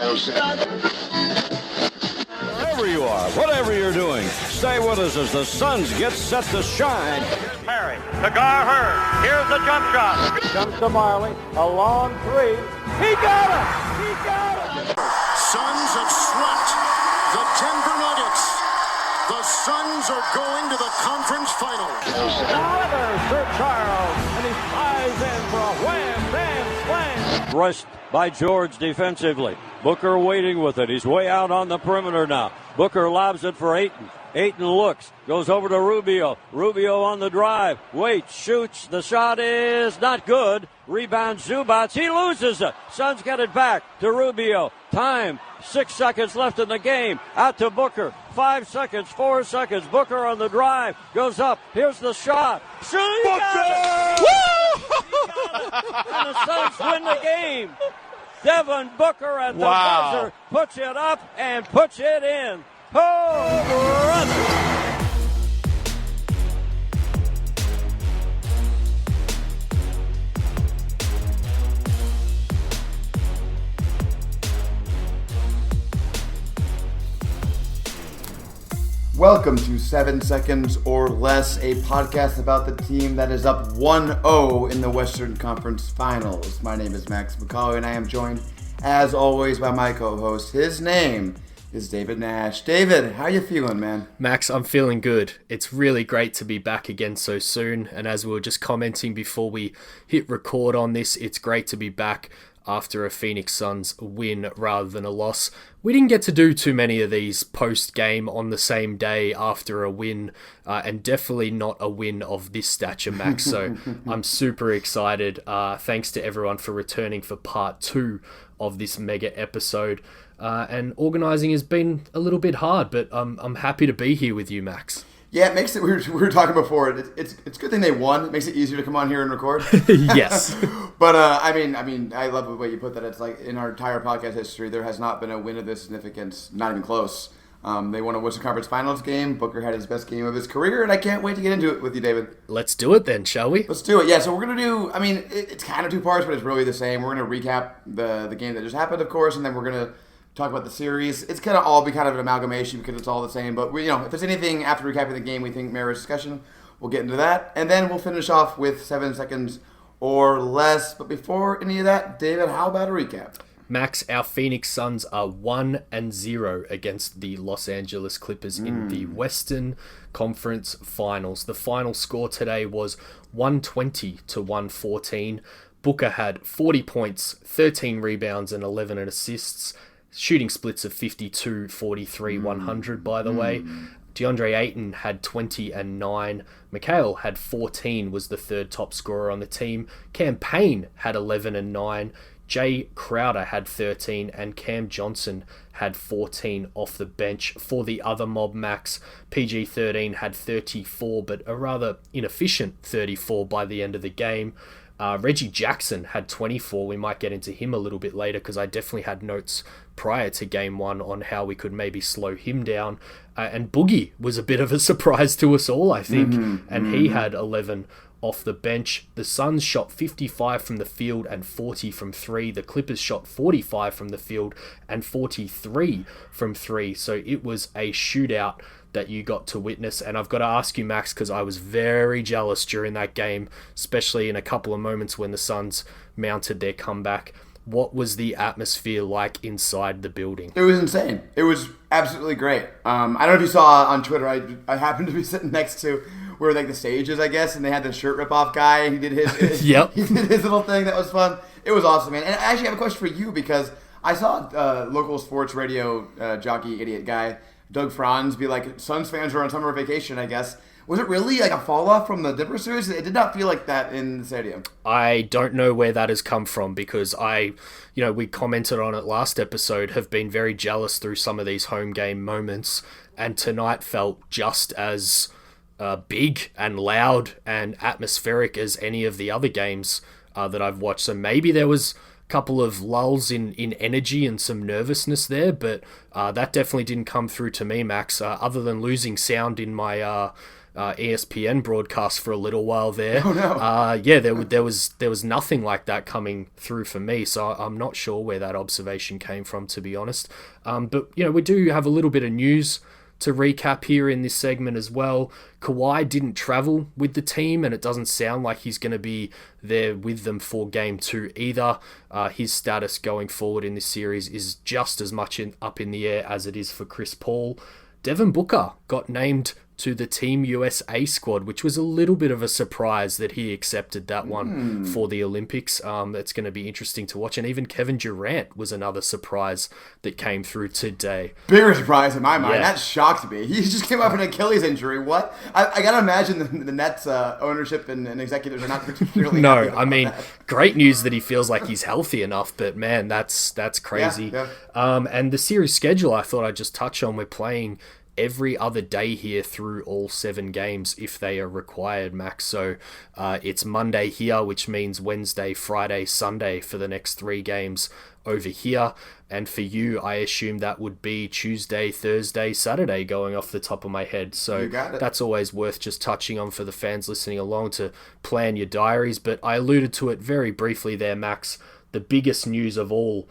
Wherever you are, whatever you're doing, stay with us as the Suns get set to shine. Here's Perry to Gar-Hurd. Here's the jump shot. Comes to Marley, a long three. He got it! He got it! Suns have swept the Denver Nuggets. The Suns are going to the conference finals. Another Sir Charles, and he flies in for a wham, bam, slam. Rushed by George defensively. Booker waiting with it. He's way out on the perimeter now. Booker lobs it for Ayton. Ayton looks, goes over to Rubio. Rubio on the drive. Waits, shoots. The shot is not good. Rebound Zubats. He loses it. Suns get it back to Rubio. Time. 6 seconds left in the game. Out to Booker. 5 seconds, 4 seconds. Booker on the drive. Goes up. Here's the shot. Shoot! Booker! And the Suns win the game. Devin Booker at the buzzer puts it up and puts it in. Oh, brother! Welcome to 7 Seconds or Less, a podcast about the team that is up 1-0 in the Western Conference Finals. My name is Max McCauley, and I am joined, as always, by my co-host. His name is David Nash. David, how you feeling, man? Max, I'm feeling good. It's really great to be back again so soon, and as we were just commenting before we hit record on this, it's great to be back after a Phoenix Suns win rather than a loss. We didn't get to do too many of these post-game on the same day after a win, and definitely not a win of this stature, Max, so I'm super excited. Thanks to everyone for returning for part 2 of this mega episode, and organising has been a little bit hard, but I'm happy to be here with you, Max. Yeah, it makes it. We were talking before. It's a good thing they won. It makes it easier to come on here and record. Yes. But I mean, I love the way you put that. It's like in our entire podcast history, there has not been a win of this significance, not even close. They won a Western Conference Finals game. Booker had his best game of his career, and I can't wait to get into it with you, David. Let's do it then, shall we? Let's do it. Yeah. So we're gonna do. I mean, it's kind of two parts, but it's really the same. We're gonna recap the game that just happened, of course, and then we're gonna talk about the series. It's gonna all be kind of an amalgamation because it's all the same. But we, if there's anything after recapping the game we think merits discussion, we'll get into that, and then we'll finish off with 7 seconds or less. But before any of that, David, how about a recap? Max, our Phoenix Suns are 1-0 against the Los Angeles Clippers in the Western Conference Finals. The final score today was 120-114. Booker had 40 points, 13 rebounds, and 11 assists. Shooting splits of 52, 43, 100, by the way. DeAndre Ayton had 20 and 9. McHale had 14, was the third top scorer on the team. Cam Payne had 11 and 9. Jay Crowder had 13, and Cam Johnson had 14 off the bench. For the other mob, Max, PG-13 had 34, but a rather inefficient 34 by the end of the game. Reggie Jackson had 24. We might get into him a little bit later because I definitely had notes prior to game 1 on how we could maybe slow him down. And Boogie was a bit of a surprise to us all, I think, and he had 11 off the bench. The Suns shot 55 from the field and 40 from 3. The Clippers shot 45 from the field and 43 from 3. So it was a shootout that you got to witness. And I've got to ask you, Max, because I was very jealous during that game, especially in a couple of moments when the Suns mounted their comeback. What was the atmosphere like inside the building? It was insane. It was absolutely great. I don't know if you saw on Twitter, I happened to be sitting next to where like the stages, I guess, and they had the shirt rip-off guy, and he did his Yep. He did his little thing. That was fun. It was awesome, man. And I actually have a question for you because I saw local sports radio jockey idiot guy Doug Franz be like, Suns fans are on summer vacation, I guess. Was it really like a fall off from the Denver series? It did not feel like that in the stadium. I don't know where that has come from because we commented on it last episode, have been very jealous through some of these home game moments, and tonight felt just as big and loud and atmospheric as any of the other games that I've watched. So maybe there was couple of lulls in energy and some nervousness there, but that definitely didn't come through to me, Max, other than losing sound in my ESPN broadcast for a little while there. Oh no. Yeah, there was nothing like that coming through for me, so I'm not sure where that observation came from, to be honest. But we do have a little bit of news to recap here in this segment as well. Kawhi didn't travel with the team, and it doesn't sound like he's going to be there with them for Game 2 either. His status going forward in this series is just as much up in the air as it is for Chris Paul. Devin Booker got named to the Team USA squad, which was a little bit of a surprise that he accepted that one for the Olympics. It's going to be interesting to watch. And even Kevin Durant was another surprise that came through today. Bigger surprise in my mind. Yeah. That shocked me. He just came up with an Achilles injury. What? I got to imagine the Nets ownership and executives are not particularly No, happy about I mean, that. great news that he feels like he's healthy enough, but man, that's crazy. Yeah. And the series schedule, I thought I'd just touch on. We're playing every other day here through all 7 games if they are required, Max. So it's Monday here, which means Wednesday, Friday, Sunday for the next 3 games over here. And for you, I assume that would be Tuesday, Thursday, Saturday, going off the top of my head. So that's always worth just touching on for the fans listening along to plan your diaries. But I alluded to it very briefly there, Max. The biggest news of all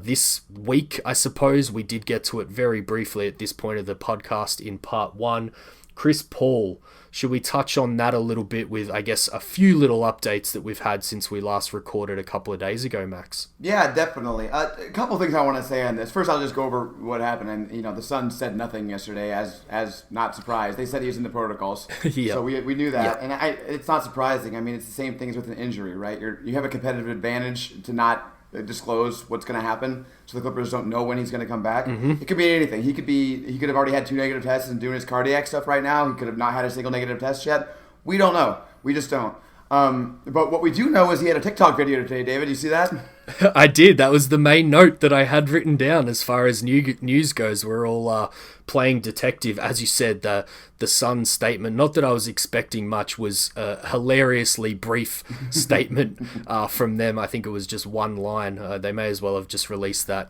this week, I suppose, we did get to it very briefly at this point of the podcast in part 1. Chris Paul, should we touch on that a little bit with, I guess, a few little updates that we've had since we last recorded a couple of days ago, Max? Yeah, definitely. A couple things I want to say on this. First, I'll just go over what happened. And, the Suns said nothing yesterday, as not surprised. They said he was in the protocols. Yeah. So we knew that. Yeah. And it's not surprising. I mean, it's the same thing as with an injury, right? You have a competitive advantage to not disclose what's going to happen, so the Clippers don't know when he's going to come back. It could be anything. He could have already had 2 negative tests and doing his cardiac stuff right now. He could have not had a single negative test yet. We don't know. We just don't. But what we do know is he had a TikTok video today, David. You see that? I did. That was the main note that I had written down as far as news goes. We're all playing detective. As you said, the Suns statement, not that I was expecting much, was a hilariously brief statement from them. I think it was just one line. They may as well have just released that,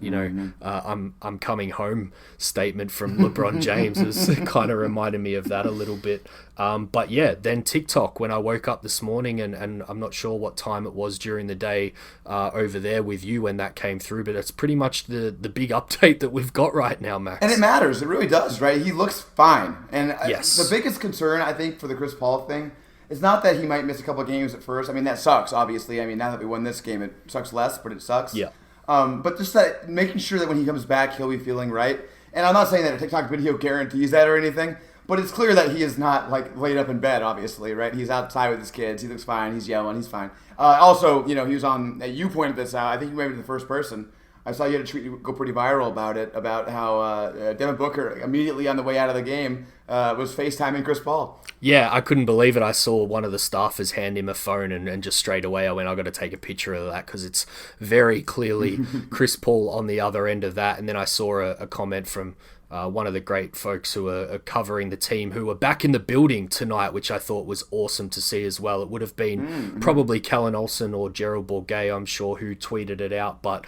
I'm coming home statement from LeBron James. It kind of reminded me of that a little bit. But yeah, then TikTok, when I woke up this morning, and I'm not sure what time it was during the day over there with you when that came through, but it's pretty much the big update that we've got right now, Max. And it matters. It really does, right? He looks fine. And yes. The biggest concern, I think, for the Chris Paul thing is not that he might miss a couple of games at first. I mean, that sucks, obviously. I mean, now that we won this game, it sucks less, but it sucks. Yeah. But just that making sure that when he comes back, he'll be feeling right. And I'm not saying that a TikTok video guarantees that or anything, but it's clear that he is not laid up in bed, obviously, right? He's outside with his kids. He looks fine. He's yelling. He's fine. Also, he was on. You pointed this out. I think you might be the first person. I saw you had a tweet go pretty viral about it, about how Devin Booker immediately on the way out of the game was FaceTiming Chris Paul. Yeah, I couldn't believe it. I saw one of the staffers hand him a phone and just straight away I went, I've got to take a picture of that because it's very clearly Chris Paul on the other end of that. And then I saw a comment from one of the great folks who are covering the team who were back in the building tonight, which I thought was awesome to see as well. It would have been probably Kellen Olsen or Gerald Bourget, I'm sure, who tweeted it out. But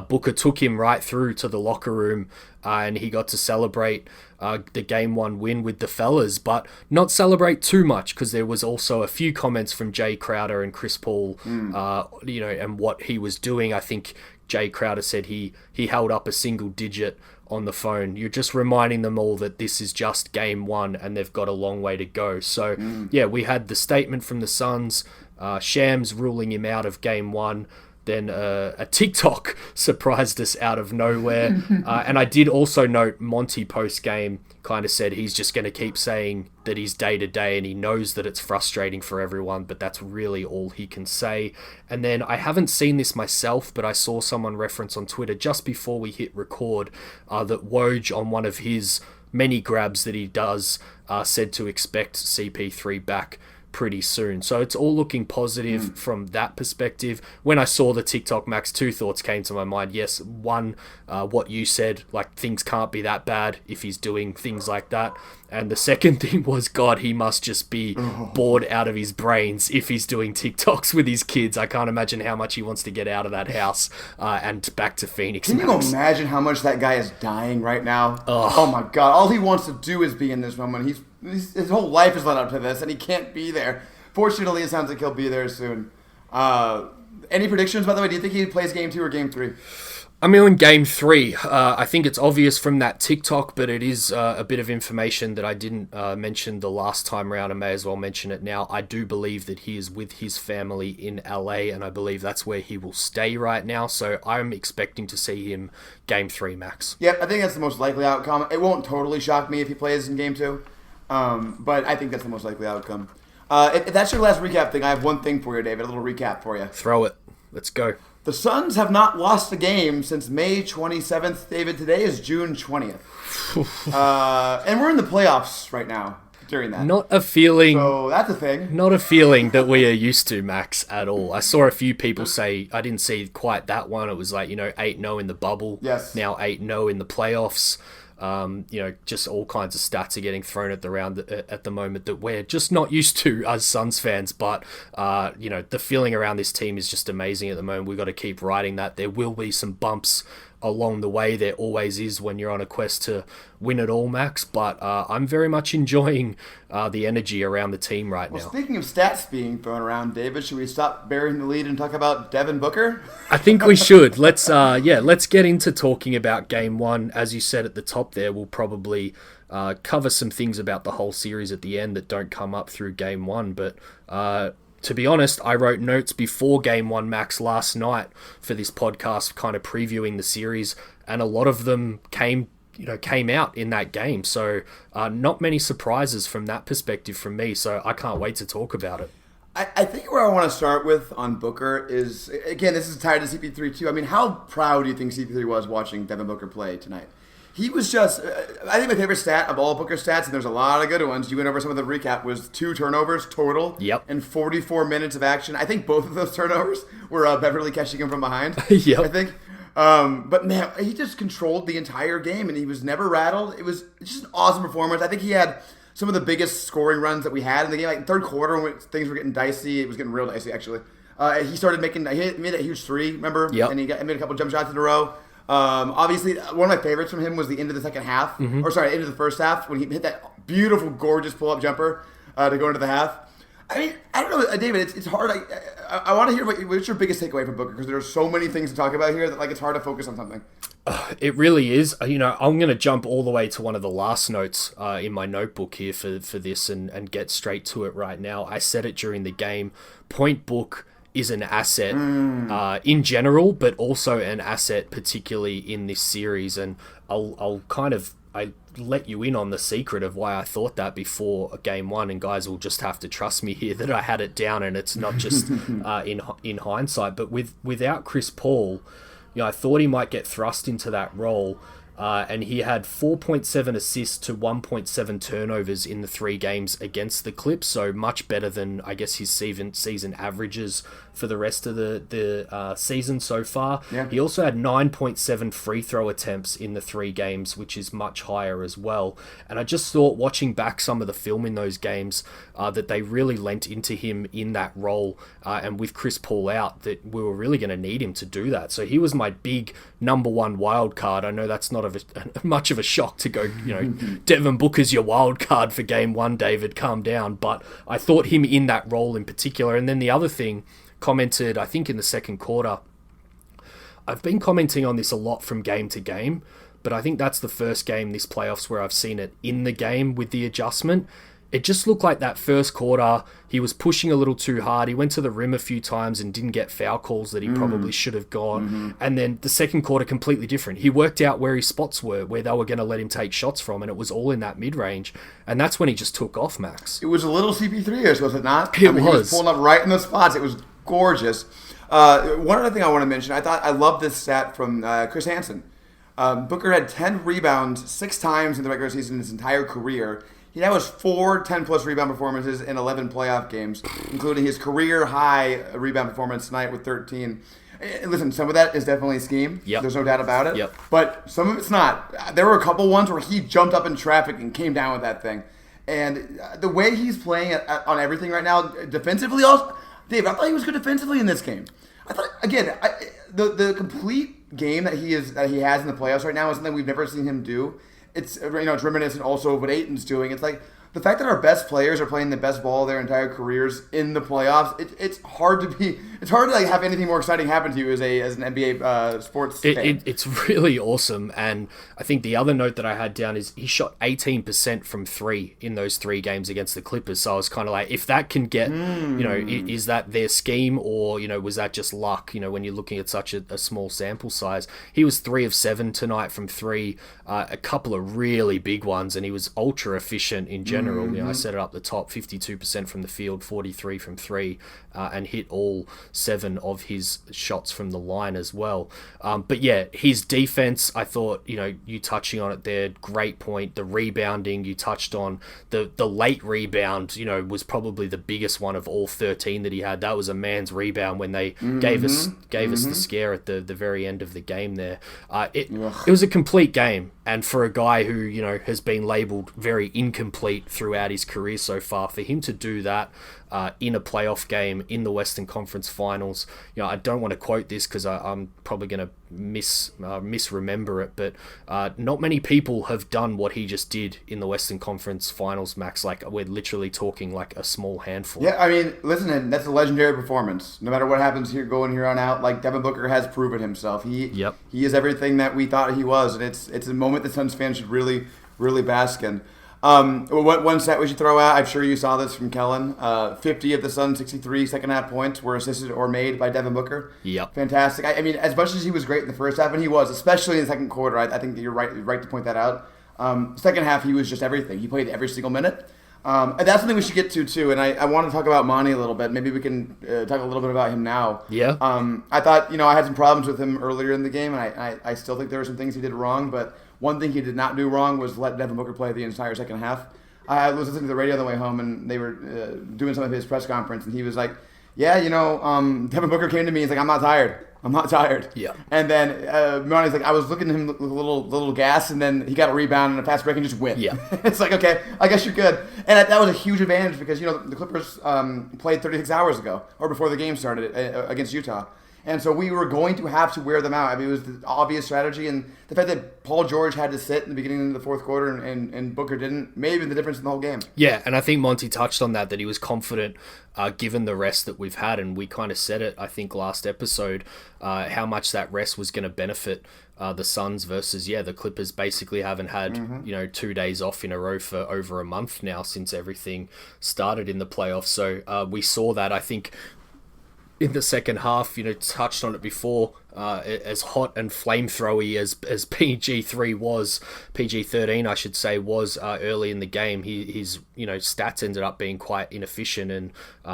Booker took him right through to the locker room and he got to celebrate the Game 1 win with the fellas, but not celebrate too much because there was also a few comments from Jay Crowder and Chris Paul, and what he was doing. I think Jay Crowder said he held up a single digit on the phone. You're just reminding them all that this is just Game 1 and they've got a long way to go. So, yeah, we had the statement from the Suns, Shams ruling him out of Game 1. Then a TikTok surprised us out of nowhere. And I did also note Monty post-game kind of said he's just going to keep saying that he's day-to-day and he knows that it's frustrating for everyone, but that's really all he can say. And then I haven't seen this myself, but I saw someone reference on Twitter just before we hit record that Woj, on one of his many grabs that he does, said to expect CP3 back pretty soon. So it's all looking positive from that perspective. When I saw the TikTok, Max, 2 thoughts came to my mind. Yes, one, what you said, things can't be that bad if he's doing things like that. And the second thing was, God, he must just be bored out of his brains if he's doing TikToks with his kids. I can't imagine how much he wants to get out of that house and back to Phoenix. Can you imagine how much that guy is dying right now? Oh my God. All he wants to do is be in this moment. He's his whole life is led up to this, and he can't be there. Fortunately, it sounds like he'll be there soon. Any predictions, by the way? Do you think he plays Game 2 or Game 3? I'm in Game 3. I think it's obvious from that TikTok, but it is a bit of information that I didn't mention the last time around. I may as well mention it now. I do believe that he is with his family in LA, and I believe that's where he will stay right now. So I'm expecting to see him Game 3, Max. Yep, I think that's the most likely outcome. It won't totally shock me if he plays in Game 2, but I think that's the most likely outcome. If that's your last recap thing, I have one thing for you, David. A little recap for you. Throw it. Let's go. The Suns have not lost a game since May 27th, David. Today is June 20th. And we're in the playoffs right now during that. Not a feeling. So that's a thing. Not a feeling that we are used to, Max, at all. I saw a few people say, I didn't see quite that one. It was like, 8-0 in the bubble. Yes. Now 8-0 in the playoffs. Just all kinds of stats are getting thrown at the moment that we're just not used to as Suns fans. But, the feeling around this team is just amazing at the moment. We've got to keep riding that. There will be some bumps along the way. There always is when you're on a quest to win it all, Max. But I'm very much enjoying the energy around the team right now. Speaking of stats being thrown around, David, should we stop burying the lead and talk about Devin Booker? I think we should. Let's get into talking about Game 1. As you said at the top there, we'll probably cover some things about the whole series at the end that don't come up through Game 1. But to be honest, I wrote notes before Game 1, Max, last night for this podcast, kind of previewing the series, and a lot of them came out in that game. So not many surprises from that perspective from me. So I can't wait to talk about it. I think where I want to start with on Booker is, again, this is tied to CP3 too. I mean, how proud do you think CP3 was watching Devin Booker play tonight? He was just, I think my favorite stat of all Booker stats, and there's a lot of good ones, you went over some of the recap, was 2 turnovers total. Yep. And 44 minutes of action. I think both of those turnovers were Beverly catching him from behind. Yep. I think. But man, he just controlled the entire game, and he was never rattled. It was just an awesome performance. I think he had some of the biggest scoring runs that we had in the game. Like third quarter, when things were getting dicey, it was getting real dicey actually. He started making, he made that huge 3, remember? Yep. And he made a couple jump shots in a row. Obviously, one of my favorites from him was the end of the second half, end of the first half, when he hit that beautiful, gorgeous pull-up jumper to go into the half. I mean, I don't know, David, it's hard. I want to hear what's your biggest takeaway from Booker, because there's so many things to talk about here that it's hard to focus on something. It really is. I'm going to jump all the way to one of the last notes in my notebook here for this and get straight to it right now. I said it during the game. Point Book is an asset in general, but also an asset particularly in this series. And I'll let you in on the secret of why I thought that before Game 1, and guys will just have to trust me here that I had it down, and it's not just in hindsight. But without Chris Paul, I thought he might get thrust into that role. And he had 4.7 assists to 1.7 turnovers in the 3 games against the Clips, so much better than, I guess, his season averages for the rest of the season so far. Yeah. He also had 9.7 free throw attempts in the 3 games, which is much higher as well. And I just thought, watching back some of the film in those games, that they really lent into him in that role, and with Chris Paul out, that we were really going to need him to do that. So he was my big number 1 wild card. I know that's not much of a shock to go, Devin Booker's your wild card for Game 1, David, calm down. But I thought him in that role in particular. And then the other thing, commented, I think in the second quarter, I've been commenting on this a lot from game to game, but I think that's the first game this playoffs where I've seen it in the game with the adjustment. It just looked like that first quarter, he was pushing a little too hard. He went to the rim a few times and didn't get foul calls that he probably should have gone. Mm-hmm. And then the second quarter, completely different. He worked out where his spots were, where they were going to let him take shots from, and it was all in that mid-range. And that's when he just took off, Max. It was a little CP3-ish, was it not? It was. He was pulling up right in the spots. It was gorgeous. One other thing I want to mention, I love this stat from Chris Hansen. Booker had 10 rebounds 6 times in the regular season in his entire career. He now has 4 10-plus rebound performances in 11 playoff games, including his career-high rebound performance tonight with 13. And listen, some of that is definitely scheme. Yep. There's no doubt about it. Yep. But some of it's not. There were a couple ones where he jumped up in traffic and came down with that thing. And the way he's playing on everything right now, defensively also, Dave, I thought he was good defensively in this game. I thought, again, the complete game that he has in the playoffs right now is something we've never seen him do. It's reminiscent also of what Ayton's doing. It's like the fact that our best players are playing the best ball of their entire careers in the playoffs, it's hard to like have anything more exciting happen to you as an NBA sports fan. It's really awesome. And I think the other note that I had down is he shot 18% from 3 in those 3 games against the Clippers. So I was kind of like, if that can get, is that their scheme, or, was that just luck, when you're looking at such a small sample size. He was 3 of 7 tonight from 3, a couple of really big ones, and he was ultra efficient in general. I set it up the top, 52% from the field, 43 from 3, and hit all 7 of his shots from the line as well. But yeah, his defense, I thought, you touching on it there, great point. The rebounding you touched on, the late rebound, was probably the biggest one of all 13 that he had. That was a man's rebound when they gave us the scare at the very end of the game there. It was a complete game, and for a guy who has been labelled very incomplete throughout his career so far, for him to do that in a playoff game in the Western Conference Finals, I don't want to quote this because I'm probably going to misremember it, but not many people have done what he just did in the Western Conference Finals, Max. Like, we're literally talking like a small handful. Yeah, I mean, listen, that's a legendary performance. No matter what happens here, going here on out, like, Devin Booker has proven himself. He is everything that we thought he was, and it's a moment that Suns fans should really, really bask in. One stat we should throw out, I'm sure you saw this from Kellen, 50 of the Suns' 63 second half points were assisted or made by Devin Booker. Yep. Fantastic. I mean, as much as he was great in the first half, and he was, especially in the second quarter, I think that you're right to point that out. Second half, he was just everything. He played every single minute. And that's something we should get to, too. And I want to talk about Monty a little bit. Maybe we can talk a little bit about him now. Yeah. I thought, I had some problems with him earlier in the game, and I still think there were some things he did wrong, but one thing he did not do wrong was let Devin Booker play the entire second half. I was listening to the radio on the way home, and they were doing some of his press conference, and he was like, Devin Booker came to me, he's like, I'm not tired. Yeah. And then Monty's like, I was looking at him with a little gas, and then he got a rebound and a fast break and just win. Yeah. It's like, okay, I guess you're good. And that was a huge advantage because, the Clippers played 36 hours ago, or before the game started, against Utah. And so we were going to have to wear them out. I mean, it was the obvious strategy. And the fact that Paul George had to sit in the beginning of the fourth quarter and Booker didn't, may have been the difference in the whole game. Yeah, and I think Monty touched on that he was confident given the rest that we've had. And we kind of said it, I think, last episode, how much that rest was going to benefit the Suns versus, the Clippers basically haven't had, 2 days off in a row for over a month now since everything started in the playoffs. So we saw that, I think, in the second half, touched on it before, as hot and flamethrowy as PG-13 I should say, was early in the game. His stats ended up being quite inefficient and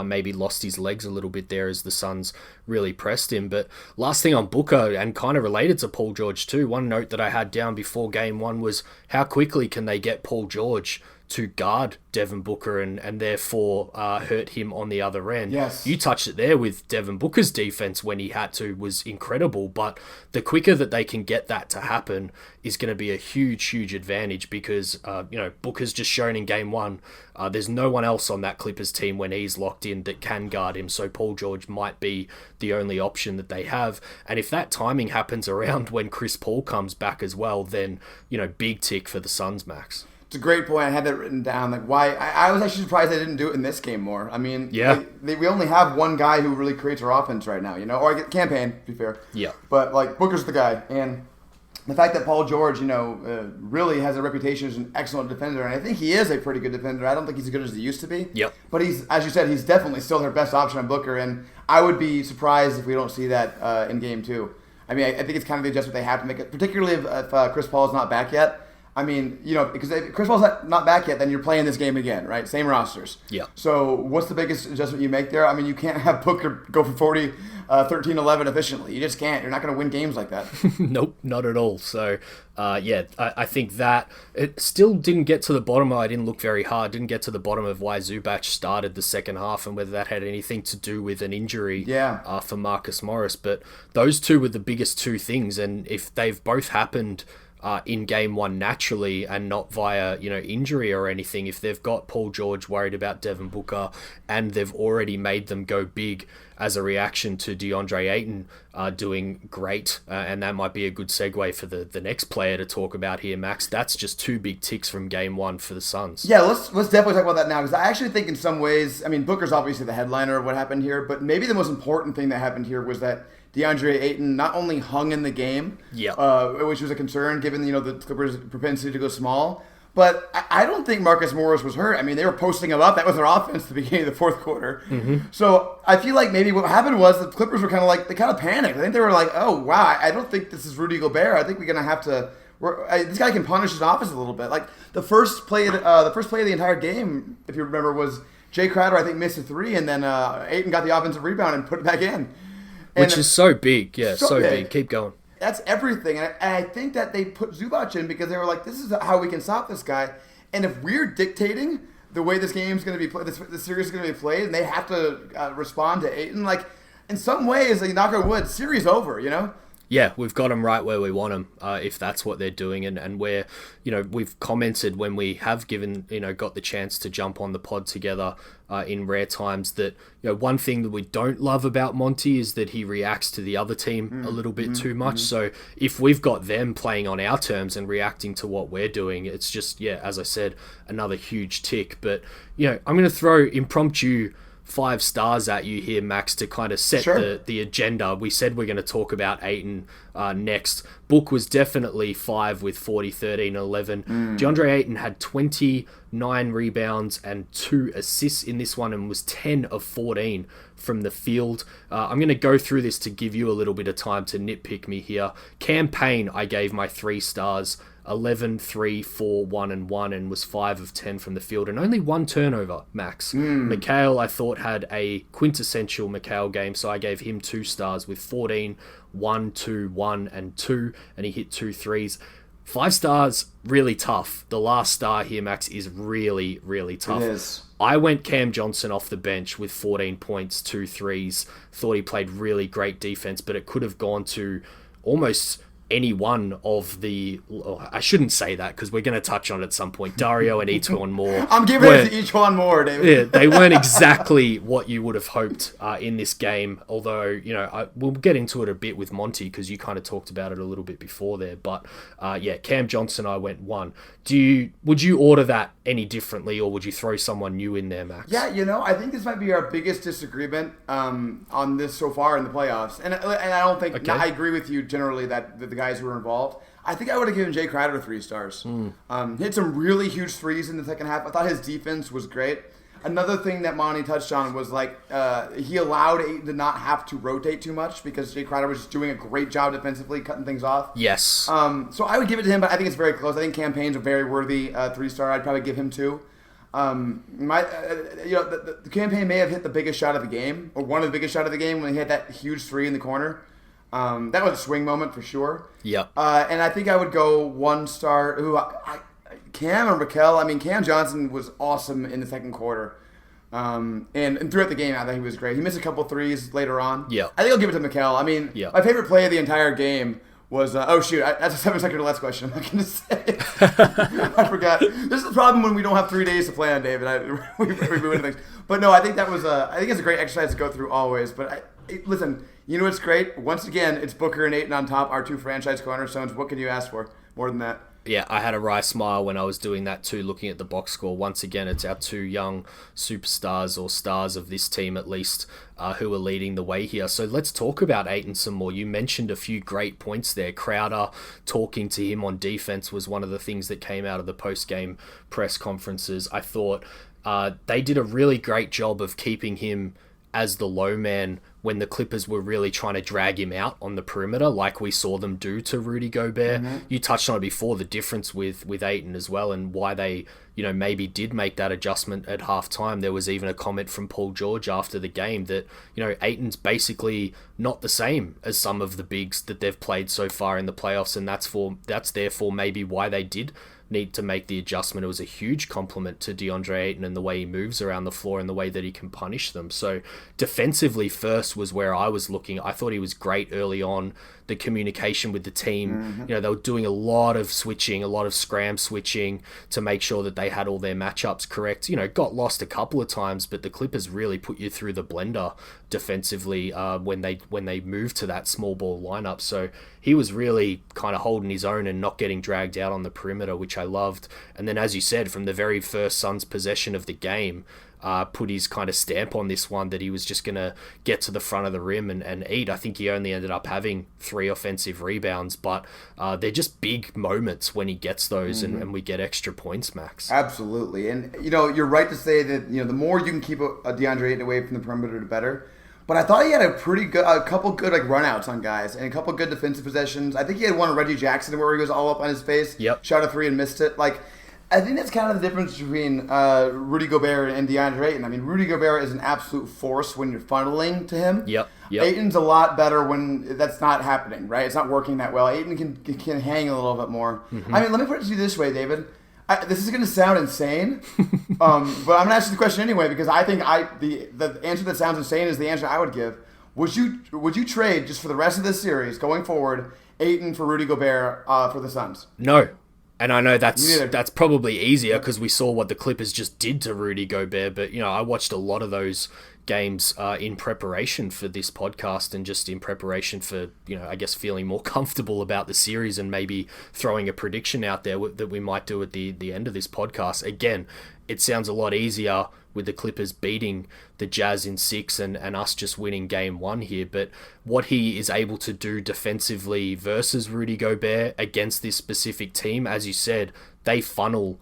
maybe lost his legs a little bit there as the Suns really pressed him. But last thing on Booker, and kind of related to Paul George too, one note that I had down before game one was how quickly can they get Paul George to guard Devin Booker and therefore hurt him on the other end. Yes. You touched it there with Devin Booker's defense when he had to was incredible, but the quicker that they can get that to happen is going to be a huge, huge advantage because, Booker's just shown in game one, there's no one else on that Clippers team when he's locked in that can guard him, so Paul George might be the only option that they have. And if that timing happens around when Chris Paul comes back as well, then, big tick for the Suns, Max. It's a great point. I had that written down. Like, why? I was actually surprised they didn't do it in this game more. I mean, we only have one guy who really creates our offense right now, or campaign, to be fair. Yeah. But, Booker's the guy. And the fact that Paul George, really has a reputation as an excellent defender, and I think he is a pretty good defender. I don't think he's as good as he used to be. Yep. But as you said, he's definitely still their best option on Booker, and I would be surprised if we don't see that in game two. I mean, I think it's kind of the adjustment they have to make, particularly if Chris Paul is not back yet. I mean, because if Chris Paul's not back yet, then you're playing this game again, right? Same rosters. Yeah. So what's the biggest adjustment you make there? I mean, you can't have Booker go for 40, 13, 11 efficiently. You just can't. You're not going to win games like that. Nope, not at all. So, I think that it still didn't get to the bottom. I didn't look very hard. Didn't get to the bottom of why Zubac started the second half and whether that had anything to do with an injury for Marcus Morris. But those two were the biggest two things. And if they've both happened in game one naturally and not via, injury or anything. If they've got Paul George worried about Devin Booker and they've already made them go big as a reaction to DeAndre Ayton doing great, and that might be a good segue for the next player to talk about here, Max. That's just 2 big ticks from game one for the Suns. Yeah, let's definitely talk about that now, because I actually think in some ways, I mean, Booker's obviously the headliner of what happened here, but maybe the most important thing that happened here was that DeAndre Ayton not only hung in the game, which was a concern given the Clippers' propensity to go small, but I don't think Marcus Morris was hurt. I mean, they were posting him up. That was their offense at the beginning of the fourth quarter. So I feel like maybe what happened was the Clippers were they kind of panicked. I think they were like, oh, wow, I don't think this is Rudy Gobert. I think we're going to have to this guy can punish his offense a little bit. Like the first play of the entire game, if you remember, was Jay Crowder, I think, missed a 3, and then Ayton got the offensive rebound and put it back in. Which is so big. Yeah, so big. Keep going. That's everything. And I think that they put Zubac in because they were like, this is how we can stop this guy. And if we're dictating the way this game's going to be played, this series is going to be played, and they have to respond to Ayton, like, in some ways, knock on wood, series over, Yeah, we've got them right where we want them, if that's what they're doing. And where, we've commented when we have got the chance to jump on the pod together in rare times that, one thing that we don't love about Monty is that he reacts to the other team a little bit too much. So if we've got them playing on our terms and reacting to what we're doing, it's just, as I said, another huge tick. But, I'm going to throw impromptu 5 stars at you here, Max, to kind of set the agenda. We said we're going to talk about Ayton next. Book was definitely 5 with 40, 13, 11. DeAndre Ayton had 29 rebounds and 2 assists in this one and was 10 of 14 from the field. I'm going to go through this to give you a little bit of time to nitpick me here. Cam Payne, I gave my 3 stars. 11, 3, 4, 1, and 1, and was 5 of 10 from the field, and only 1 turnover, Max. Mikal, I thought, had a quintessential Mikal game, so I gave him 2 stars with 14, 1, 2, 1, and 2, and he hit 2 threes. 5 stars, really tough. The last star here, Max, is really, really tough. It is. I went Cam Johnson off the bench with 14 points, 2 threes. Thought he played really great defense, but it could have gone to almost any one of the... I shouldn't say that because we're going to touch on it at some point. Dario and Etuan Moore. I'm giving it to each one more, David. Yeah, they weren't exactly what you would have hoped in this game. Although, we'll get into it a bit with Monty because you kind of talked about it a little bit before there. But Cam Johnson, I went 1. Would you order that any differently, or would you throw someone new in there, Max? Yeah, I think this might be our biggest disagreement on this so far in the playoffs. And I don't think... I agree with you generally that the guys who were involved. I think I would have given Jay Crowder 3 stars. Hit some really huge threes in the second half. I thought his defense was great. Another thing that Monty touched on was he allowed Ayton to not have to rotate too much because Jay Crowder was just doing a great job defensively, cutting things off. Yes. So I would give it to him, but I think it's very close. I think Cam Payne's a very worthy 3-star. I'd probably give him 2. The campaign may have hit the biggest shot of the game, or one of the biggest shot of the game when he had that huge 3 in the corner. That was a swing moment for sure. Yep. And I think I would go 1 star. Cam or Mikal. I mean, Cam Johnson was awesome in the second quarter. And throughout the game, I thought he was great. He missed a couple threes later on. Yeah. I think I'll give it to Mikal. I mean, my favorite play of the entire game was, that's a 7-second less question. I'm not going to say it. I forgot. This is the problem when we don't have 3 days to plan, David. We ruin things. But no, I think that was I think it's a great exercise to go through always. But listen, what's great? Once again, it's Booker and Ayton on top, our 2 franchise cornerstones. What can you ask for more than that? Yeah, I had a wry smile when I was doing that too, looking at the box score. Once again, it's our 2 young superstars, or stars of this team at least, who are leading the way here. So let's talk about Ayton some more. You mentioned a few great points there. Crowder talking to him on defense was one of the things that came out of the post-game press conferences. I thought they did a really great job of keeping him as the low man when the Clippers were really trying to drag him out on the perimeter, like we saw them do to Rudy Gobert. You touched on it before, the difference with Ayton as well, and why they, maybe did make that adjustment at halftime. There was even a comment from Paul George after the game that, Ayton's basically not the same as some of the bigs that they've played so far in the playoffs, and that's therefore maybe why they did need to make the adjustment. It was a huge compliment to DeAndre Ayton and the way he moves around the floor and the way that he can punish them. So defensively first was where I was looking. I thought he was great early on. The communication with the team, they were doing a lot of switching, a lot of scram switching to make sure that they had all their matchups correct. Got lost a couple of times, but the Clippers really put you through the blender defensively when they moved to that small ball lineup. So he was really kind of holding his own and not getting dragged out on the perimeter, which I loved. And then, as you said, from the very first Suns possession of the game, put his kind of stamp on this one that he was just going to get to the front of the rim and eat. I think he only ended up having 3 offensive rebounds, but they're just big moments when he gets those and we get extra points, Max. Absolutely. And, you're right to say that, the more you can keep a DeAndre Ayton away from the perimeter, the better. But I thought he had a couple good runouts on guys and a couple good defensive possessions. I think he had one Reggie Jackson where he was all up on his face, shot a 3 and missed it. I think that's kind of the difference between Rudy Gobert and DeAndre Ayton. I mean, Rudy Gobert is an absolute force when you're funneling to him. Yep. Ayton's a lot better when that's not happening, right? It's not working that well. Ayton can hang a little bit more. I mean, let me put it to you this way, David. This is going to sound insane, but I'm going to ask you the question anyway because I think the answer that sounds insane is the answer I would give. Would you trade just for the rest of this series going forward Ayton for Rudy Gobert for the Suns? No. And I know that's probably easier because we saw what the Clippers just did to Rudy Gobert. But, I watched a lot of those games in preparation for this podcast and just in preparation for, I guess feeling more comfortable about the series and maybe throwing a prediction out there that we might do at the end of this podcast. Again, it sounds a lot easier with the Clippers beating the Jazz in 6 and us just winning game 1 here. But what he is able to do defensively versus Rudy Gobert against this specific team, as you said, they funnel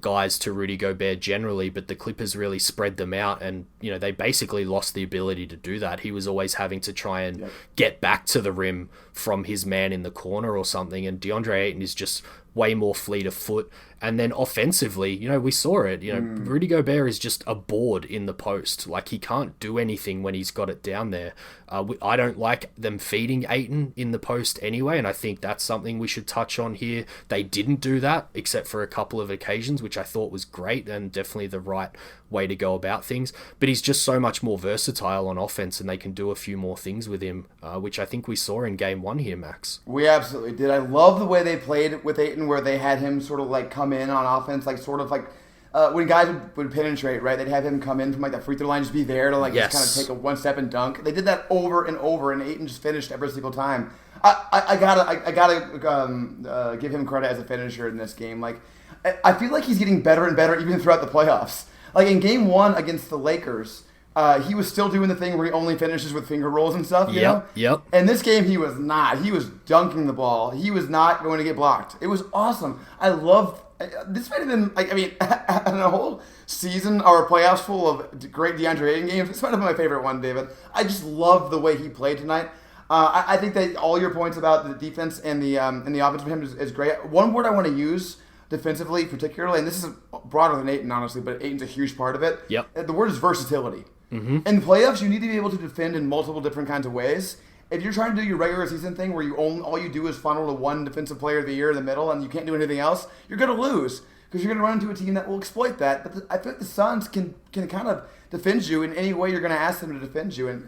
guys to Rudy Gobert generally, but the Clippers really spread them out and, they basically lost the ability to do that. He was always having to try and get back to the rim from his man in the corner or something, and DeAndre Ayton is just way more fleet of foot. And then offensively, we saw it. Rudy Gobert is just a board in the post. He can't do anything when he's got it down there. I don't like them feeding Ayton in the post anyway, and I think that's something we should touch on here. They didn't do that, except for a couple of occasions, which I thought was great and definitely the right way to go about things. But he's just so much more versatile on offense, and they can do a few more things with him, which I think we saw in game 1 here, Max. We absolutely did. I love the way they played with Ayton, where they had him sort of come in on offense, when guys would penetrate, right? They'd have him come in from the free throw line, just be there to just kind of take a 1-step and dunk. They did that over and over, and Ayton just finished every single time. I gotta give him credit as a finisher in this game. I feel like he's getting better and better even throughout the playoffs. In game 1 against the Lakers, he was still doing the thing where he only finishes with finger rolls and stuff, you know? Yep. And this game, he was not. He was dunking the ball. He was not going to get blocked. It was awesome. I loved. This might have been, a whole season or a playoffs full of great DeAndre Ayton games. This might have been my favorite one, David. I just love the way he played tonight. I think that all your points about the defense and the offense for him is great. One word I want to use defensively, particularly, and this is broader than Ayton, honestly, but Ayton's a huge part of it. Yep. The word is versatility. In playoffs, you need to be able to defend in multiple different kinds of ways. If you're trying to do your regular season thing where all you do is funnel to one defensive player of the year in the middle and you can't do anything else, you're going to lose because you're going to run into a team that will exploit that. But I feel like the Suns can kind of defend you in any way you're going to ask them to defend you. And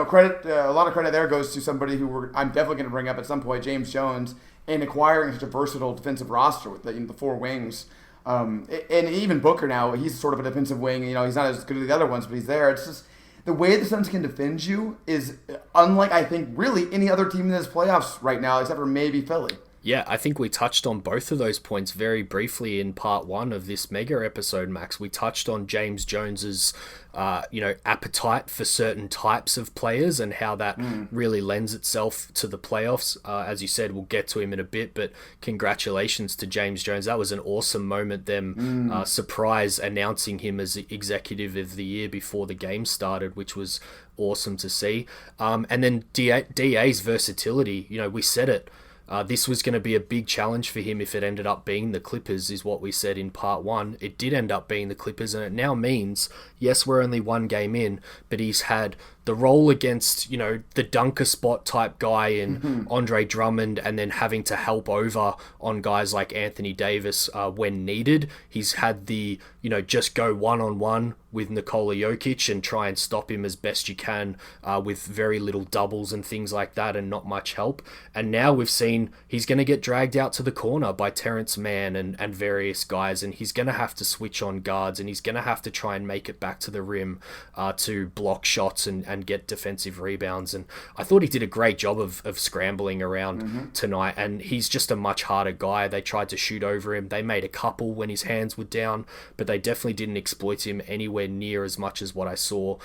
credit, a lot of credit there goes to somebody who I'm definitely going to bring up at some point, James Jones, in acquiring such a versatile defensive roster with the 4 wings. And even Booker now, he's sort of a defensive wing. He's not as good as the other ones, but he's there. It's just the way the Suns can defend you is unlike, I think, really any other team in this playoffs right now, except for maybe Philly. Yeah, I think we touched on both of those points very briefly in part 1 of this mega episode, Max. We touched on James Jones's, appetite for certain types of players and how that really lends itself to the playoffs. As you said, we'll get to him in a bit, but congratulations to James Jones. That was an awesome moment, them surprise announcing him as Executive of the Year before the game started, which was awesome to see. And then DA's versatility, we said it. This was going to be a big challenge for him if it ended up being the Clippers, is what we said in part 1. It did end up being the Clippers, and it now means, yes, we're only 1 game in, but he's had the role against, the dunker spot type guy in Andre Drummond, and then having to help over on guys like Anthony Davis when needed. He's had the, just go one-on-one with Nikola Jokic and try and stop him as best you can with very little doubles and things like that and not much help. And now we've seen he's going to get dragged out to the corner by Terrence Mann and various guys, and he's going to have to switch on guards, and he's going to have to try and make it back to the rim to block shots and get defensive rebounds. And I thought he did a great job of scrambling around tonight, and he's just a much harder guy. They tried to shoot over him. They made a couple when his hands were down, but they definitely didn't exploit him anywhere near as much as what I saw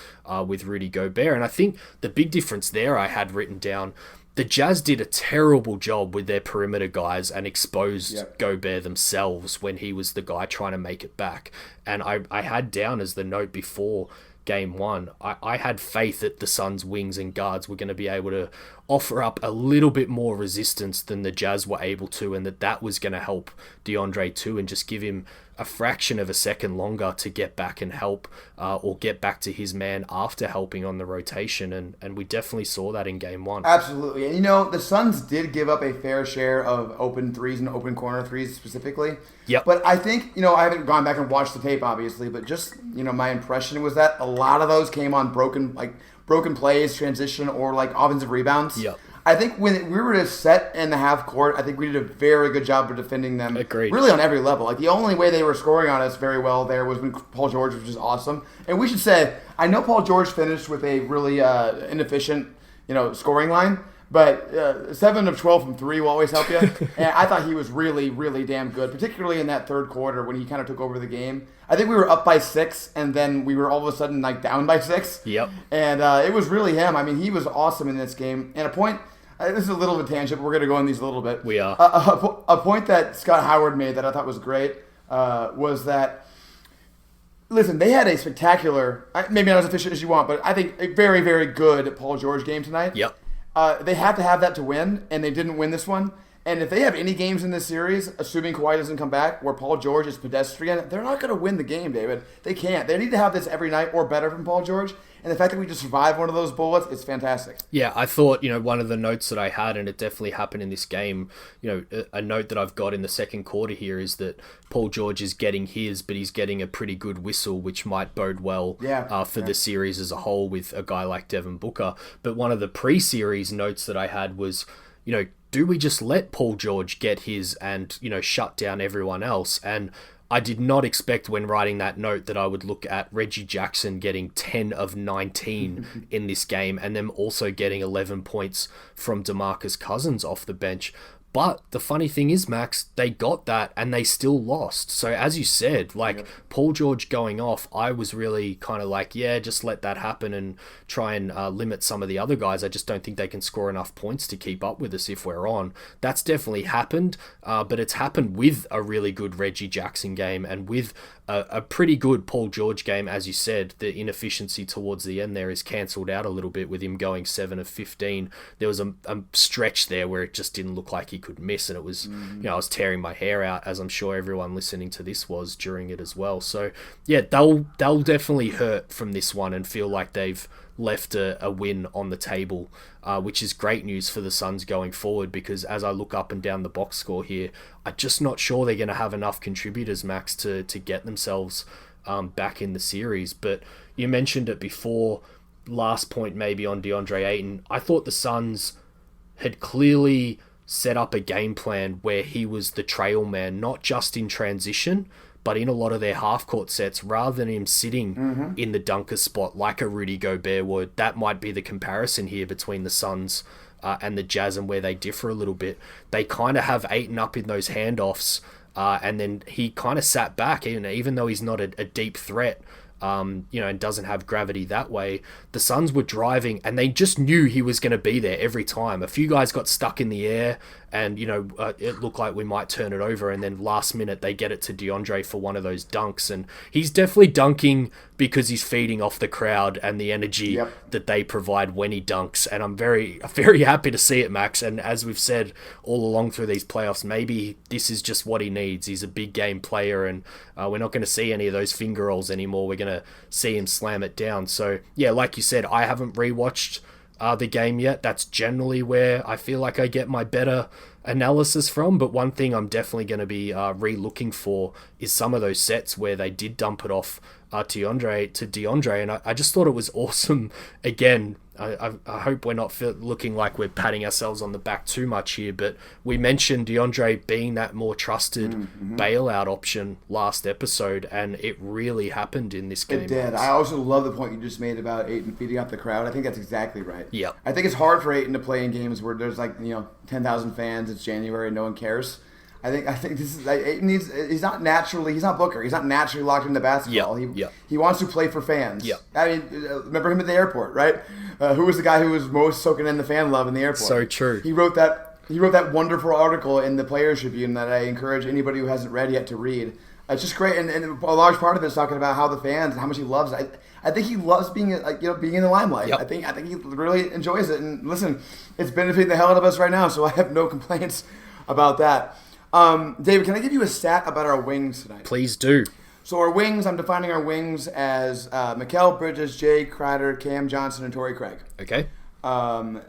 with Rudy Gobert. And I think the big difference there I had written down, the Jazz did a terrible job with their perimeter guys and exposed Gobert themselves when he was the guy trying to make it back. And I had down as the note before Game 1, I had faith that the Suns' wings and guards were going to be able to offer up a little bit more resistance than the Jazz were able to, and that was going to help DeAndre too, and just give him a fraction of a second longer to get back and help or get back to his man after helping on the rotation. And we definitely saw that in Game 1. Absolutely. And, the Suns did give up a fair share of open threes and open corner threes specifically. Yep. But I think, I haven't gone back and watched the tape, obviously, but just, my impression was that a lot of those came on broken plays, transition, or offensive rebounds. Yep. I think when we were to set in the half court, I think we did a very good job of defending them. Agreed. Really on every level. The only way they were scoring on us very well there was when Paul George, which is awesome. And we should say, I know Paul George finished with a really inefficient, scoring line, but 7 of 12 from 3 will always help you. And I thought he was really, really damn good, particularly in that third quarter when he kind of took over the game. I think we were up by 6, and then we were all of a sudden down by 6. Yep. And it was really him. I mean, he was awesome in this game. And a point. This is a little of a tangent, but we're going to go on these a little bit. We are. A point that Scott Howard made that I thought was great was that, listen, they had a spectacular, maybe not as efficient as you want, but I think a very, very good Paul George game tonight. Yep. They have to have that to win, and they didn't win this one. And if they have any games in this series, assuming Kawhi doesn't come back, where Paul George is pedestrian, they're not going to win the game, David. They can't. They need to have this every night or better from Paul George. And the fact that we just survived one of those bullets, it's fantastic. Yeah, I thought, one of the notes that I had, and it definitely happened in this game, a note that I've got in the second quarter here is that Paul George is getting his, but he's getting a pretty good whistle, which might bode well for the series as a whole with a guy like Devin Booker. But one of the pre-series notes that I had was, do we just let Paul George get his and, shut down everyone else? And I did not expect when writing that note that I would look at Reggie Jackson getting 10 of 19 in this game, and them also getting 11 points from DeMarcus Cousins off the bench. But the funny thing is, Max, they got that and they still lost. So as you said, Paul George going off, I was really kind of just let that happen and try and limit some of the other guys. I just don't think they can score enough points to keep up with us if we're on. That's definitely happened, but it's happened with a really good Reggie Jackson game and with a pretty good Paul George game. As you said, the inefficiency towards the end there is cancelled out a little bit with him going 7 of 15. There was a stretch there where it just didn't look like he could miss, and it was, I was tearing my hair out, as I'm sure everyone listening to this was during it as well. So yeah, they'll definitely hurt from this one and feel like they've left a win on the table, which is great news for the Suns going forward, because as I look up and down the box score here, I'm just not sure they're going to have enough contributors, Max, to get themselves back in the series. But you mentioned it before, last point maybe on DeAndre Ayton. I thought the Suns had clearly set up a game plan where he was the trail man, not just in transition, but in a lot of their half-court sets, rather than him sitting in the dunker spot like a Rudy Gobert would. That might be the comparison here between the Suns and the Jazz, and where they differ a little bit. They kind of have Ayton up in those handoffs, and then he kind of sat back, even though he's not a deep threat, and doesn't have gravity that way. The Suns were driving and they just knew he was going to be there every time. A few guys got stuck in the air and it looked like we might turn it over, and then last minute they get it to DeAndre for one of those dunks, and he's definitely dunking because he's feeding off the crowd and the energy that they provide when he dunks, and I'm very, very happy to see it, Max. And as we've said all along through these playoffs, maybe this is just what he needs. He's a big game player, and we're not going to see any of those finger rolls anymore. We're going to see him slam it down. So yeah, like you said, I haven't rewatched the game yet. That's generally where I feel like I get my better analysis from, but one thing I'm definitely going to be re-looking for is some of those sets where they did dump it off to DeAndre, and I just thought it was awesome. Again, I hope we're not looking like we're patting ourselves on the back too much here, but we mentioned DeAndre being that more trusted bailout option last episode, and it really happened in this game. It did. I also love the point you just made about Ayton feeding off the crowd. I think that's exactly right. Yeah. I think it's hard for Ayton to play in games where there's 10,000 fans. It's January and no one cares. I think this is Ayton needs. He's not Booker. He's not naturally locked into basketball. He wants to play for fans. Yeah. I mean, remember him at the airport, right? Who was the guy who was most soaking in the fan love in the airport? So true. He wrote that wonderful article in the Players Tribune that I encourage anybody who hasn't read yet to read. It's just great, and a large part of it is talking about how the fans and how much he loves it. I think he loves being in the limelight. Yep. I think he really enjoys it. And listen, it's benefiting the hell out of us right now, so I have no complaints about that. David, can I give you a stat about our wings tonight? Please do. So our wings, I'm defining our wings as Mikal Bridges, Jay Crowder, Cam Johnson, and Torrey Craig. Okay.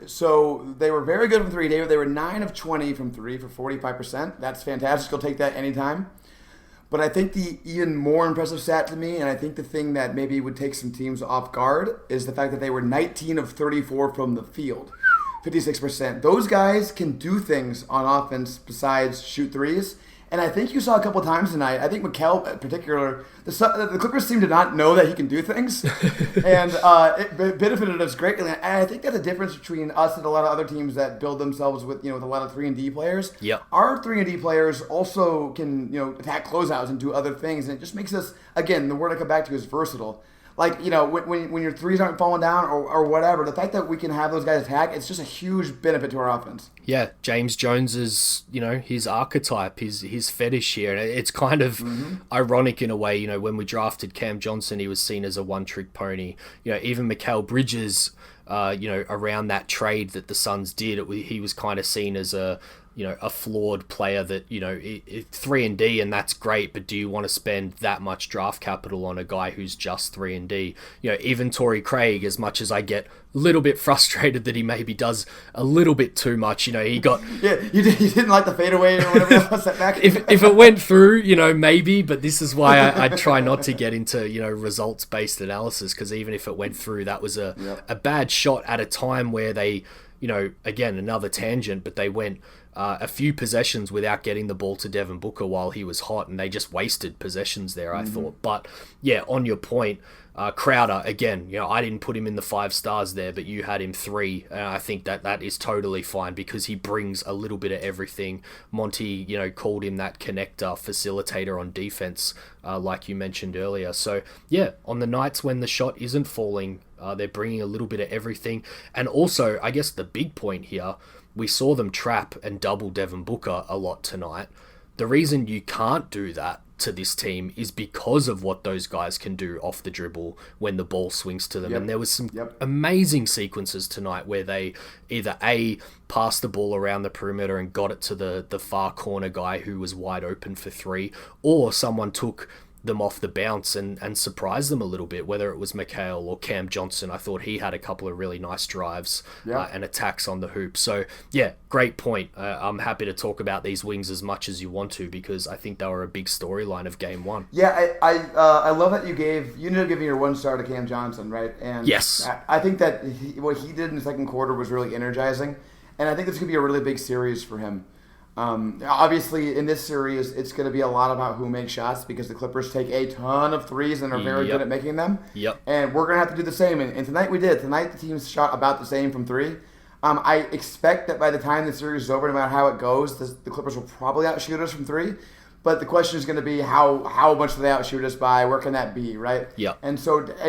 So they were very good from three, David. They were 9 of 20 from three for 45%. That's fantastic. You'll take that anytime. But I think the even more impressive stat to me, and I think the thing that maybe would take some teams off guard, is the fact that they were 19 of 34 from the field. 56%. Those guys can do things on offense besides shoot threes. And I think you saw a couple times tonight. I think Mikal in particular, the Clippers seem to not know that he can do things. And it benefited us greatly. And I think that's a difference between us and a lot of other teams that build themselves with a lot of 3-and-D players. Yep. Our 3-and-D players also can attack closeouts and do other things. And it just makes us, again, the word I come back to is versatile. Like, when your threes aren't falling down or whatever, the fact that we can have those guys attack, it's just a huge benefit to our offense. Yeah, James Jones is, his archetype, his fetish here. And it's kind of ironic in a way, when we drafted Cam Johnson, he was seen as a one-trick pony. Even Mikal Bridges, around that trade that the Suns did, he was kind of seen as a flawed player that, 3-and-D, and that's great, but do you want to spend that much draft capital on a guy who's just 3-and-D? Even Torrey Craig, as much as I get a little bit frustrated that he maybe does a little bit too much, he got... Yeah, you didn't like the fadeaway or whatever that was set back? If it went through, maybe, but this is why I try not to get into, results-based analysis, because even if it went through, that was a bad shot at a time where they, again, another tangent, but they went... a few possessions without getting the ball to Devin Booker while he was hot, and they just wasted possessions there, I thought. But yeah, on your point, Crowder, again, I didn't put him in the 5 stars there, but you had him 3, and I think that is totally fine because he brings a little bit of everything. Monty, called him that connector, facilitator on defense, like you mentioned earlier. So yeah, on the nights when the shot isn't falling, they're bringing a little bit of everything. And also, I guess the big point here, we saw them trap and double Devin Booker a lot tonight. The reason you can't do that to this team is because of what those guys can do off the dribble when the ball swings to them. And there was some amazing sequences tonight where they either passed the ball around the perimeter and got it to the far corner guy who was wide open for 3, or someone took them off the bounce and surprise them a little bit, whether it was Mikal or Cam Johnson. I thought he had a couple of really nice drives and attacks on the hoop. So yeah, great point. I'm happy to talk about these wings as much as you want to, because I think they were a big storyline of game 1. Yeah, I love that you ended up giving your 1 star to Cam Johnson, right? And yes, I think that what he did in the second quarter was really energizing, and I think this could be a really big series for him. Obviously, in this series, it's going to be a lot about who makes shots, because the Clippers take a ton of threes and are very good at making them. And we're going to have to do the same. And tonight we did. Tonight the teams shot about the same from 3. I expect that by the time the series is over, no matter how it goes, the Clippers will probably outshoot us from 3. But the question is going to be how much do they outshoot us by? Where can that be, right? Yeah. And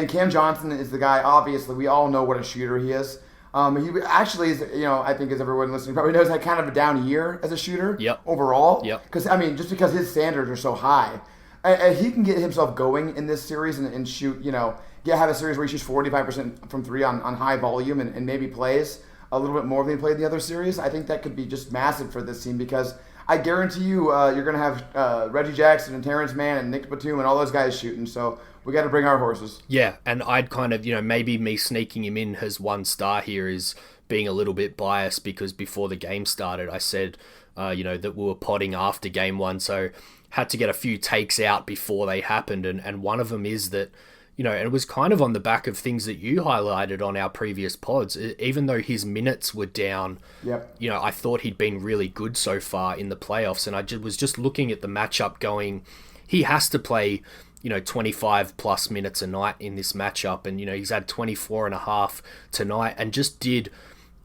Cam Johnson is the guy. Obviously, we all know what a shooter he is. He actually is, I think as everyone listening probably knows, had kind of a down year as a shooter Yep. overall. Yep. Because, just because his standards are so high. And he can get himself going in this series and shoot, have a series where he shoots 45% from three on high volume and maybe plays a little bit more than he played in the other series. I think that could be just massive for this team because I guarantee you you're going to have Reggie Jackson and Terrence Mann and Nick Batum and all those guys shooting. So we got to bring our horses. Yeah, and I'd kind of, maybe me sneaking him in as one star here is being a little bit biased because before the game started, I said, that we were potting after game one. So had to get a few takes out before they happened. And one of them is that, and it was kind of on the back of things that you highlighted on our previous pods. Even though his minutes were down, Yep. I thought he'd been really good so far in the playoffs. And I was just looking at the matchup going, he has to play, 25 plus minutes a night in this matchup. And, he's had 24 and a half tonight and just did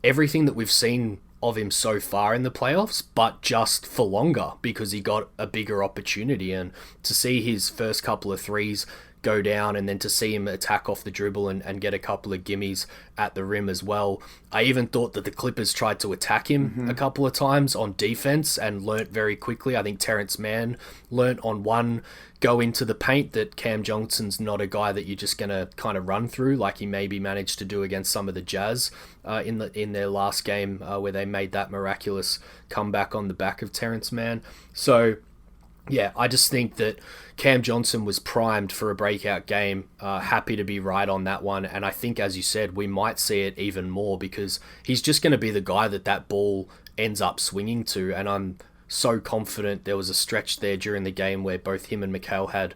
everything that we've seen of him so far in the playoffs, but just for longer because he got a bigger opportunity. And to see his first couple of threes go down and then to see him attack off the dribble and get a couple of gimmies at the rim as well. I even thought that the Clippers tried to attack him a couple of times on defense and learnt very quickly. I think Terrence Mann learnt on one go into the paint that Cam Johnson's not a guy that you're just going to kind of run through like he maybe managed to do against some of the Jazz in their last game where they made that miraculous comeback on the back of Terrence Mann. So yeah, I just think that Cam Johnson was primed for a breakout game. Happy to be right on that one. And I think, as you said, we might see it even more because he's just going to be the guy that ball ends up swinging to. And I'm so confident. There was a stretch there during the game where both him and Mikal had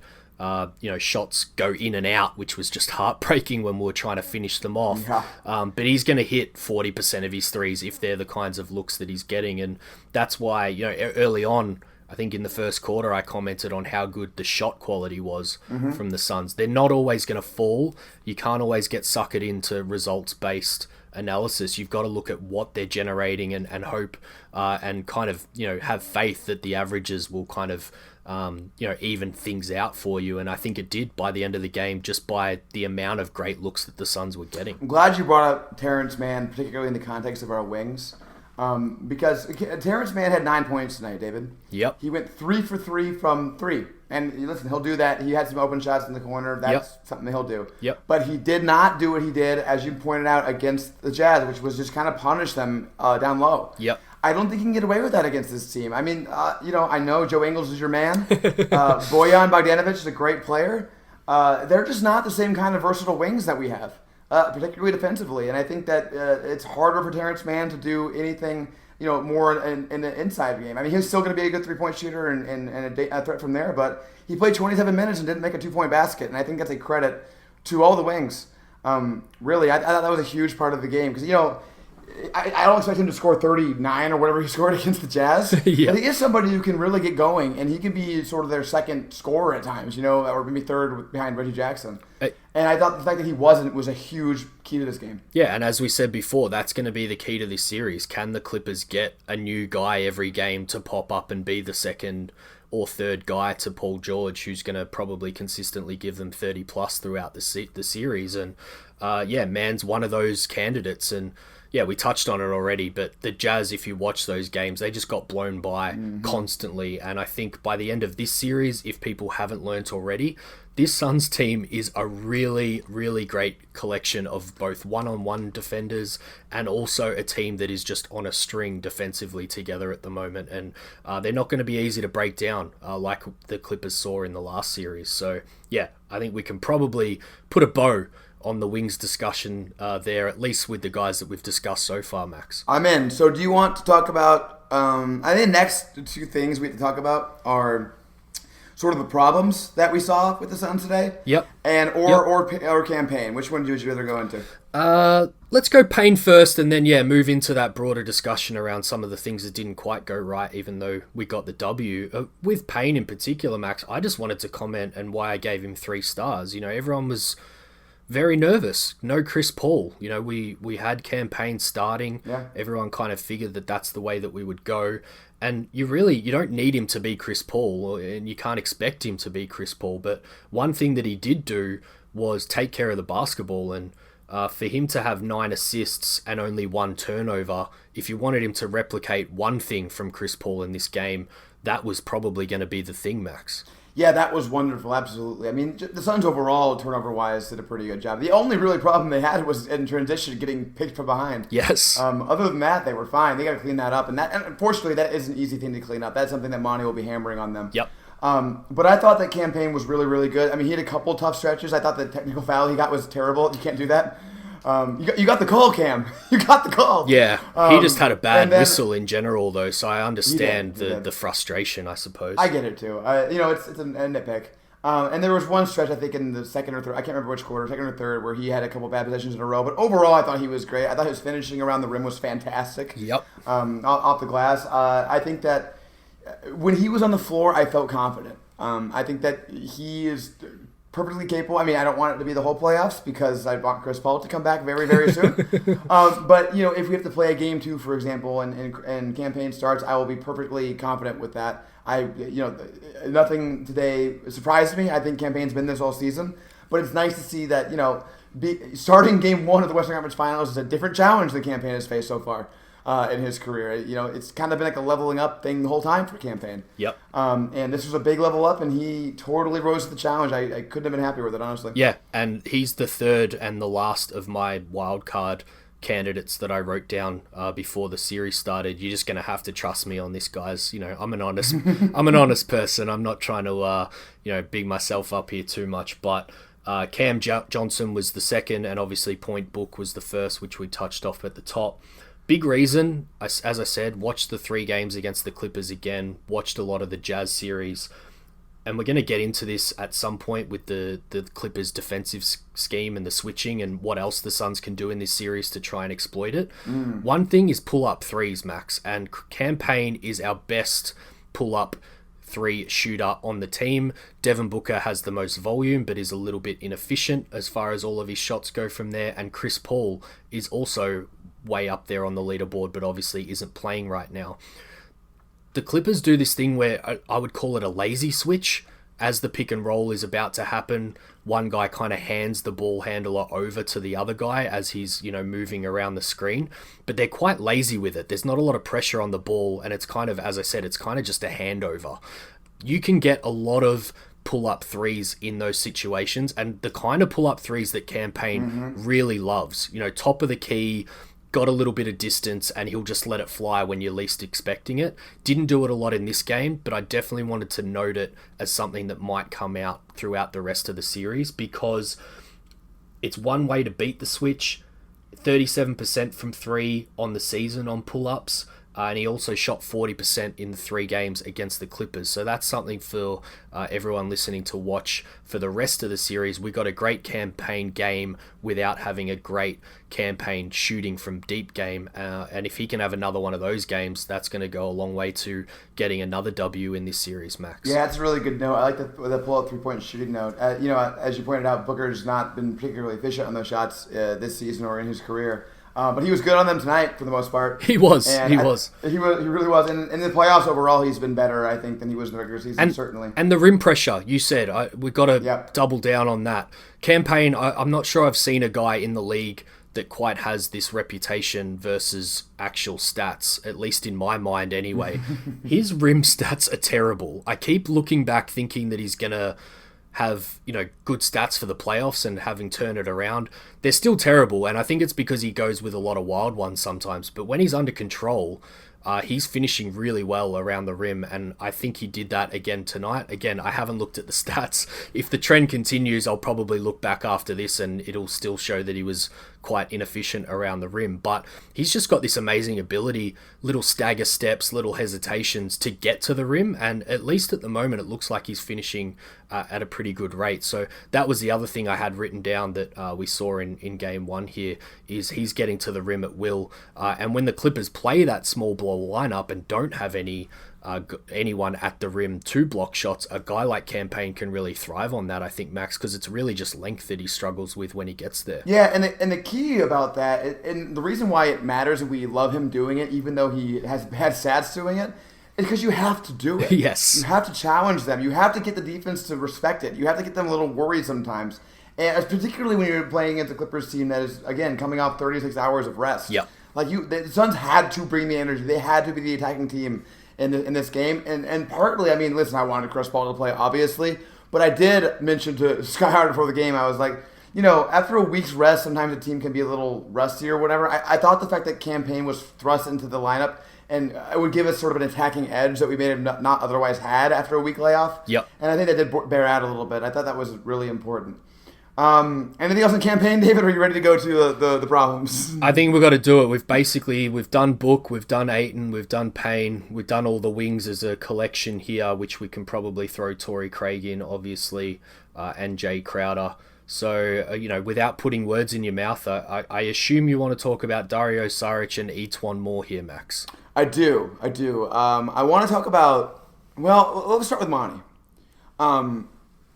shots go in and out, which was just heartbreaking when we were trying to finish them off. Yeah. But he's going to hit 40% of his threes if they're the kinds of looks that he's getting. And that's why, early on, I think in the first quarter, I commented on how good the shot quality was from the Suns. They're not always going to fall. You can't always get suckered into results-based analysis. You've got to look at what they're generating and hope and kind of, have faith that the averages will kind of, even things out for you. And I think it did by the end of the game, just by the amount of great looks that the Suns were getting. I'm glad you brought up Terrence Mann, particularly in the context of our wings. Because Terrence Mann had 9 points tonight, David. Yep. He went 3 for 3 from 3. And listen, he'll do that. He had some open shots in the corner. That's something that he'll do. Yep. But he did not do what he did, as you pointed out, against the Jazz, which was just kind of punish them down low. Yep. I don't think he can get away with that against this team. I mean, I know Joe Ingles is your man. Bojan Bogdanovic is a great player. They're just not the same kind of versatile wings that we have. Particularly defensively, and I think that it's harder for Terrence Mann to do anything, more in the inside game. I mean, he's still going to be a good three-point shooter and a threat from there, but he played 27 minutes and didn't make a two-point basket, and I think that's a credit to all the wings. Really, I thought that was a huge part of the game because, I don't expect him to score 39 or whatever he scored against the Jazz. Yeah. But he is somebody who can really get going, and he can be sort of their second scorer at times, or maybe third behind Reggie Jackson. And I thought the fact that he wasn't was a huge key to this game. Yeah, and as we said before, that's going to be the key to this series. Can the Clippers get a new guy every game to pop up and be the second or third guy to Paul George, who's going to probably consistently give them 30 plus throughout the series? And Mann's one of those candidates. And yeah, we touched on it already, but the Jazz, if you watch those games, they just got blown by constantly. And I think by the end of this series, if people haven't learnt already, this Suns team is a really, really great collection of both one-on-one defenders and also a team that is just on a string defensively together at the moment. And they're not going to be easy to break down like the Clippers saw in the last series. So yeah, I think we can probably put a bow on the wings discussion there, at least with the guys that we've discussed so far, Max. I'm in. So do you want to talk about, I think the next two things we have to talk about are sort of the problems that we saw with the Suns today. Yep. And or campaign. Which one would you rather go into? Let's go Payne first and then, move into that broader discussion around some of the things that didn't quite go right, even though we got the W. With Payne in particular, Max, I just wanted to comment and why I gave him 3 stars. Everyone was very nervous. No Chris Paul. We had campaign starting. Yeah. Everyone kind of figured that that's the way that we would go. And you don't need him to be Chris Paul, and you can't expect him to be Chris Paul. But one thing that he did do was take care of the basketball. And For him to have 9 assists and only 1 turnover, if you wanted him to replicate one thing from Chris Paul in this game, that was probably going to be the thing, Max. Yeah, that was wonderful, absolutely. I mean, the Suns overall, turnover-wise, did a pretty good job. The only really problem they had was in transition, getting picked from behind. Yes. Other than that, they were fine. They got to clean that up, and unfortunately, that is an easy thing to clean up. That's something that Monty will be hammering on them. Yep. But I thought that campaign was really, really good. I mean, he had a couple tough stretches. I thought the technical foul he got was terrible. You can't do that. You got the call, Cam. You got the call. Yeah, he just had a bad whistle in general, though, so I understand the frustration, I suppose. I get it, too. It's a nitpick. And there was one stretch, I think, in the second or third, I can't remember which quarter, second or third, where he had a couple bad possessions in a row. But overall, I thought he was great. I thought his finishing around the rim was fantastic. Yep. Off the glass. I think that when he was on the floor, I felt confident. I think that he is perfectly capable. I mean, I don't want it to be the whole playoffs because I want Chris Paul to come back very, very soon. But, if we have to play a game 2, for example, and campaign starts, I will be perfectly confident with that. Nothing today surprised me. I think campaign's been this all season. But it's nice to see that, starting game 1 of the Western Conference Finals is a different challenge the campaign has faced so far. In his career. It's kind of been like a leveling up thing the whole time for campaign. Yep. And this was a big level up, and he totally rose to the challenge. I couldn't have been happier with it, honestly. Yeah, and he's the third and the last of my wild card candidates that I wrote down before the series started. You're just going to have to trust me on this, guys. I'm an honest person. I'm not trying to big myself up here too much, but Cam Johnson was the second, and obviously Point Book was the first, which we touched off at the top. Big reason, as I said, watched the 3 games against the Clippers again, watched a lot of the Jazz series, and we're going to get into this at some point with the Clippers' defensive scheme and the switching and what else the Suns can do in this series to try and exploit it. One thing is pull-up threes, Max, and Campaign is our best pull-up 3 shooter on the team. Devin Booker has the most volume but is a little bit inefficient as far as all of his shots go from there, and Chris Paul is also way up there on the leaderboard, but obviously isn't playing right now. The Clippers do this thing where I would call it a lazy switch. As the pick and roll is about to happen, one guy kind of hands the ball handler over to the other guy as he's, moving around the screen. But they're quite lazy with it. There's not a lot of pressure on the ball, and it's kind of, as I said, it's kind of just a handover. You can get a lot of pull-up threes in those situations, and the kind of pull-up threes that Campaign really loves. Top of the key, got a little bit of distance, and he'll just let it fly when you're least expecting it. Didn't do it a lot in this game, but I definitely wanted to note it as something that might come out throughout the rest of the series, because it's one way to beat the switch. 37% from 3 on the season on pull-ups. And he also shot 40% in the 3 games against the Clippers. So that's something for everyone listening to watch for the rest of the series. We got a great Campaign game without having a great Campaign shooting from deep game. And if he can have another one of those games, that's going to go a long way to getting another W in this series, Max. Yeah, that's a really good note. I like the pull-up 3-point shooting note. As you pointed out, Booker's not been particularly efficient on those shots this season or in his career. But he was good on them tonight for the most part. He was. He really was. And in the playoffs overall, he's been better, I think, than he was in the regular season, certainly. And the rim pressure, you said, we've got to double down on that. Campaign, I'm not sure I've seen a guy in the league that quite has this reputation versus actual stats, at least in my mind anyway. His rim stats are terrible. I keep looking back thinking that he's going to have good stats for the playoffs and having turned it around. They're still terrible, and I think it's because he goes with a lot of wild ones sometimes. But when he's under control, he's finishing really well around the rim, and I think he did that again tonight. Again, I haven't looked at the stats. If the trend continues, I'll probably look back after this and it'll still show that he was quite inefficient around the rim. But he's just got this amazing ability, little stagger steps, little hesitations to get to the rim, and at least at the moment it looks like he's finishing at a pretty good rate. So that was the other thing I had written down that we saw in game 1 here, is he's getting to the rim at will. And when the Clippers play that small ball lineup and don't have anyone at the rim to block shots, a guy like Campaign can really thrive on that, I think, Max, because it's really just length that he struggles with when he gets there. Yeah, and the key about that, and the reason why it matters and we love him doing it, even though he has bad stats doing it, is because you have to do it. Yes. You have to challenge them. You have to get the defense to respect it. You have to get them a little worried sometimes. And particularly when you're playing against a Clippers team that is, again, coming off 36 hours of rest. Yep. Like the Suns had to bring the energy. They had to be the attacking team in this game. And partly, I mean, listen, I wanted Chris Paul to play, obviously. But I did mention to Sky Howard before the game, I was like, after a week's rest, sometimes a team can be a little rusty or whatever. I thought the fact that Campaign was thrust into the lineup and it would give us sort of an attacking edge that we may have not otherwise had after a week layoff. Yep. And I think that did bear out a little bit. I thought that was really important. Anything else in Campaign, David? Or are you ready to go to the problems? I think we've got to do it. We've done Book, we've done Ayton, we've done Payne, we've done all the wings as a collection here, which we can probably throw Torrey Craig in, obviously, and Jay Crowder. So, without putting words in your mouth, I assume you want to talk about Dario Saric and Etuan Moore here, Max. I do. I want to talk about, let's start with Monty.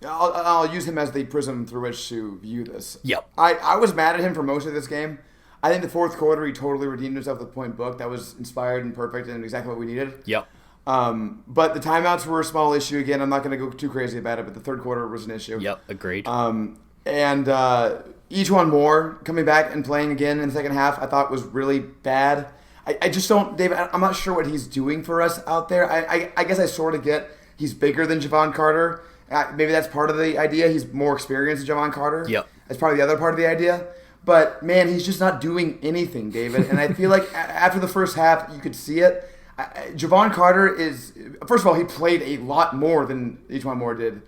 I'll use him as the prism through which to view this. Yep. I was mad at him for most of this game. I think the fourth quarter, he totally redeemed himself with point book. That was inspired and perfect and exactly what we needed. Yep. But the timeouts were a small issue. Again, I'm not going to go too crazy about it, but the third quarter was an issue. Yep, agreed. And Etuan Moore coming back and playing again in the second half, I thought was really bad. I just don't, David, I'm not sure what he's doing for us out there. I guess I sort of get he's bigger than Javon Carter. Maybe that's part of the idea. He's more experienced than Javon Carter. Yep. That's probably the other part of the idea. But, man, he's just not doing anything, David. And I feel like after the first half, you could see it. Javon Carter is, first of all, he played a lot more than Etuan Moore did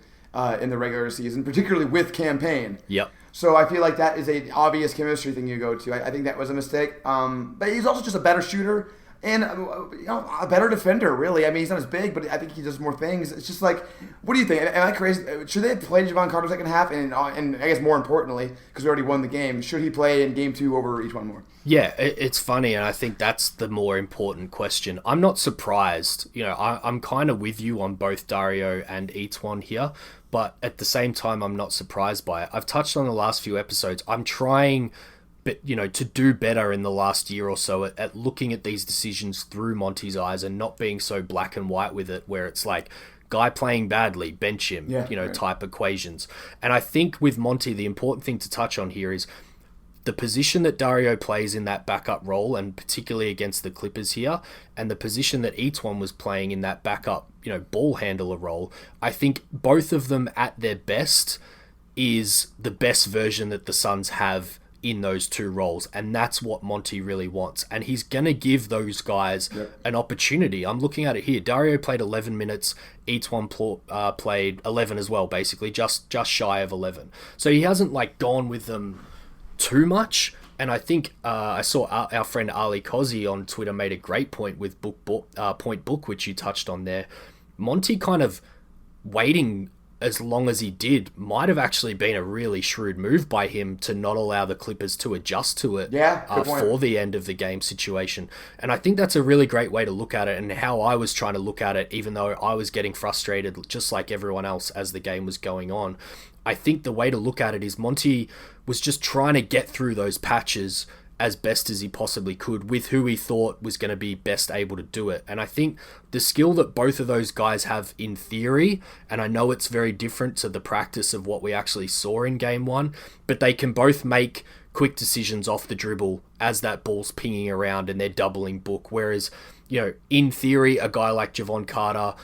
in the regular season, particularly with Campaign. Yep. So I feel like that is an obvious chemistry thing you go to. I think that was a mistake. But he's also just a better shooter and a better defender, really. I mean, he's not as big, but I think he does more things. It's just like, what do you think? Am I crazy? Should they have played Javon Carter second half? And I guess more importantly, because we already won the game, should he play in game 2 over Etuan Moore? Yeah, it's funny, and I think that's the more important question. I'm not surprised. I'm kind of with you on both Dario and Etuan here, but at the same time, I'm not surprised by it. I've touched on the last few episodes. I'm trying, to do better in the last year or so at looking at these decisions through Monty's eyes and not being so black and white with it, where it's like, guy playing badly, bench him, right. Type equations. And I think with Monty, the important thing to touch on here is the position that Dario plays in that backup role, and particularly against the Clippers here, and the position that Etuan was playing in that backup, ball handler role. I think both of them at their best is the best version that the Suns have in those two roles, and that's what Monty really wants, and he's gonna give those guys an opportunity. I'm looking at it here. Dario played 11 minutes, Etuan played 11 as well, basically just shy of 11. So he hasn't gone with them too much, and I think I saw our friend Ali Kozi on Twitter made a great point with Point Book, which you touched on there. Monty kind of waiting as long as he did might have actually been a really shrewd move by him to not allow the Clippers to adjust to it for the end of the game situation. And I think that's a really great way to look at it, and how I was trying to look at it, even though I was getting frustrated just like everyone else as the game was going on. I think the way to look at it is Monty was just trying to get through those patches as best as he possibly could with who he thought was going to be best able to do it. And I think the skill that both of those guys have in theory, and I know it's very different to the practice of what we actually saw in game 1, but they can both make quick decisions off the dribble as that ball's pinging around and they're doubling Book. Whereas, in theory, a guy like Javon Carter,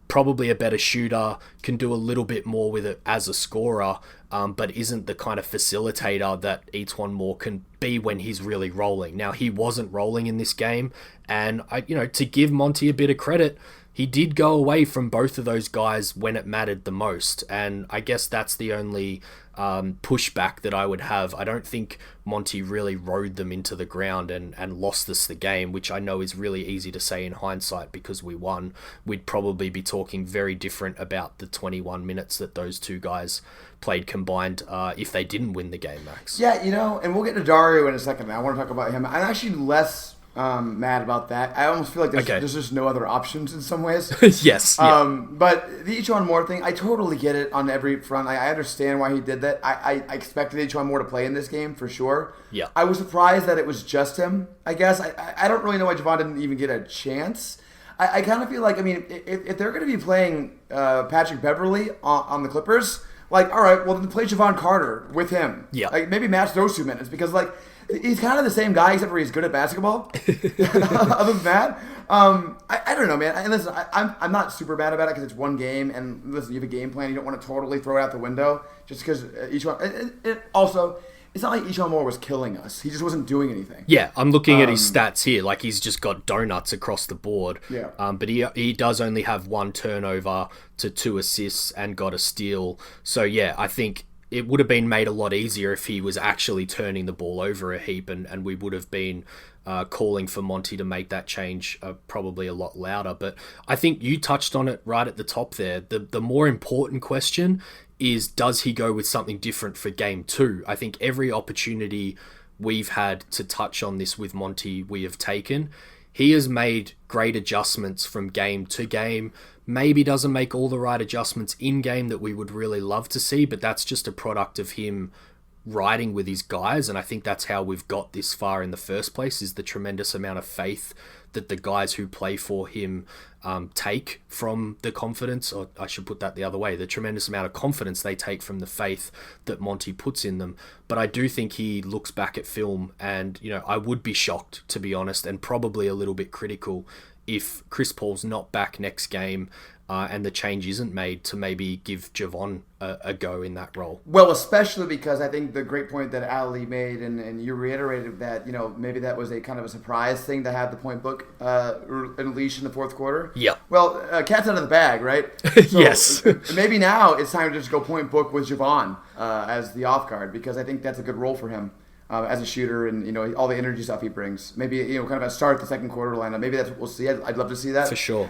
probably a better shooter, can do a little bit more with it as a scorer, but isn't the kind of facilitator that Etuan Moore can be when he's really rolling. Now, he wasn't rolling in this game, and to give Monty a bit of credit, he did go away from both of those guys when it mattered the most, and I guess that's the only pushback that I would have. I don't think Monty really rode them into the ground and lost us the game, which I know is really easy to say in hindsight because we won. We'd probably be talking very different about the 21 minutes that those two guys played combined if they didn't win the game, Max. Yeah, and we'll get to Dario in a second. I want to talk about him. I'm actually less mad about that. I almost feel like there's just no other options in some ways. Yes. But the Etuan Moore thing, I totally get it on every front. I understand why he did that. I expected Etuan Moore to play in this game for sure. Yeah. I was surprised that it was just him, I guess. I don't really know why Javon didn't even get a chance. I kind of feel like, if they're going to be playing Patrick Beverley on the Clippers, Like, all right, well, then play Javon Carter with him. Yeah. Like, maybe match those 2 minutes because, like, he's kind of the same guy except for he's good at basketball. Other than that, I don't know, man. And listen, I'm not super bad about it because it's one game. And listen, you have a game plan. You don't want to totally throw it out the window just because each one. Also, it's not like Ishan Moore was killing us. He just wasn't doing anything. Yeah, I'm looking at his stats here. Like, he's just got donuts across the board. Yeah. But he does only have 1 turnover to 2 assists and got a steal. So, yeah, I think it would have been made a lot easier if he was actually turning the ball over a heap, and we would have been calling for Monty to make that change probably a lot louder. But I think you touched on it right at the top there. The more important question is, does he go with something different for game 2? I think every opportunity we've had to touch on this with Monty, we have taken. He has made great adjustments from game to game. Maybe doesn't make all the right adjustments in game that we would really love to see, but that's just a product of him riding with his guys, and I think that's how we've got this far in the first place, is the tremendous amount of faith that the guys who play for him take from the confidence, or I should put that the other way, the tremendous amount of confidence they take from the faith that Monty puts in them. But I do think he looks back at film, and I would be shocked, to be honest, and probably a little bit critical if Chris Paul's not back next game and the change isn't made to maybe give Javon a go in that role. Well, especially because I think the great point that Ali made, and you reiterated that, maybe that was a kind of a surprise thing to have the point book unleashed in the fourth quarter. Yeah. Well, cat's out of the bag, right? So yes. Maybe now it's time to just go point book with Javon as the off guard, because I think that's a good role for him. As a shooter, and all the energy stuff he brings. Maybe kind of a start the second quarter lineup. Maybe that's what we'll see. I'd love to see that for sure.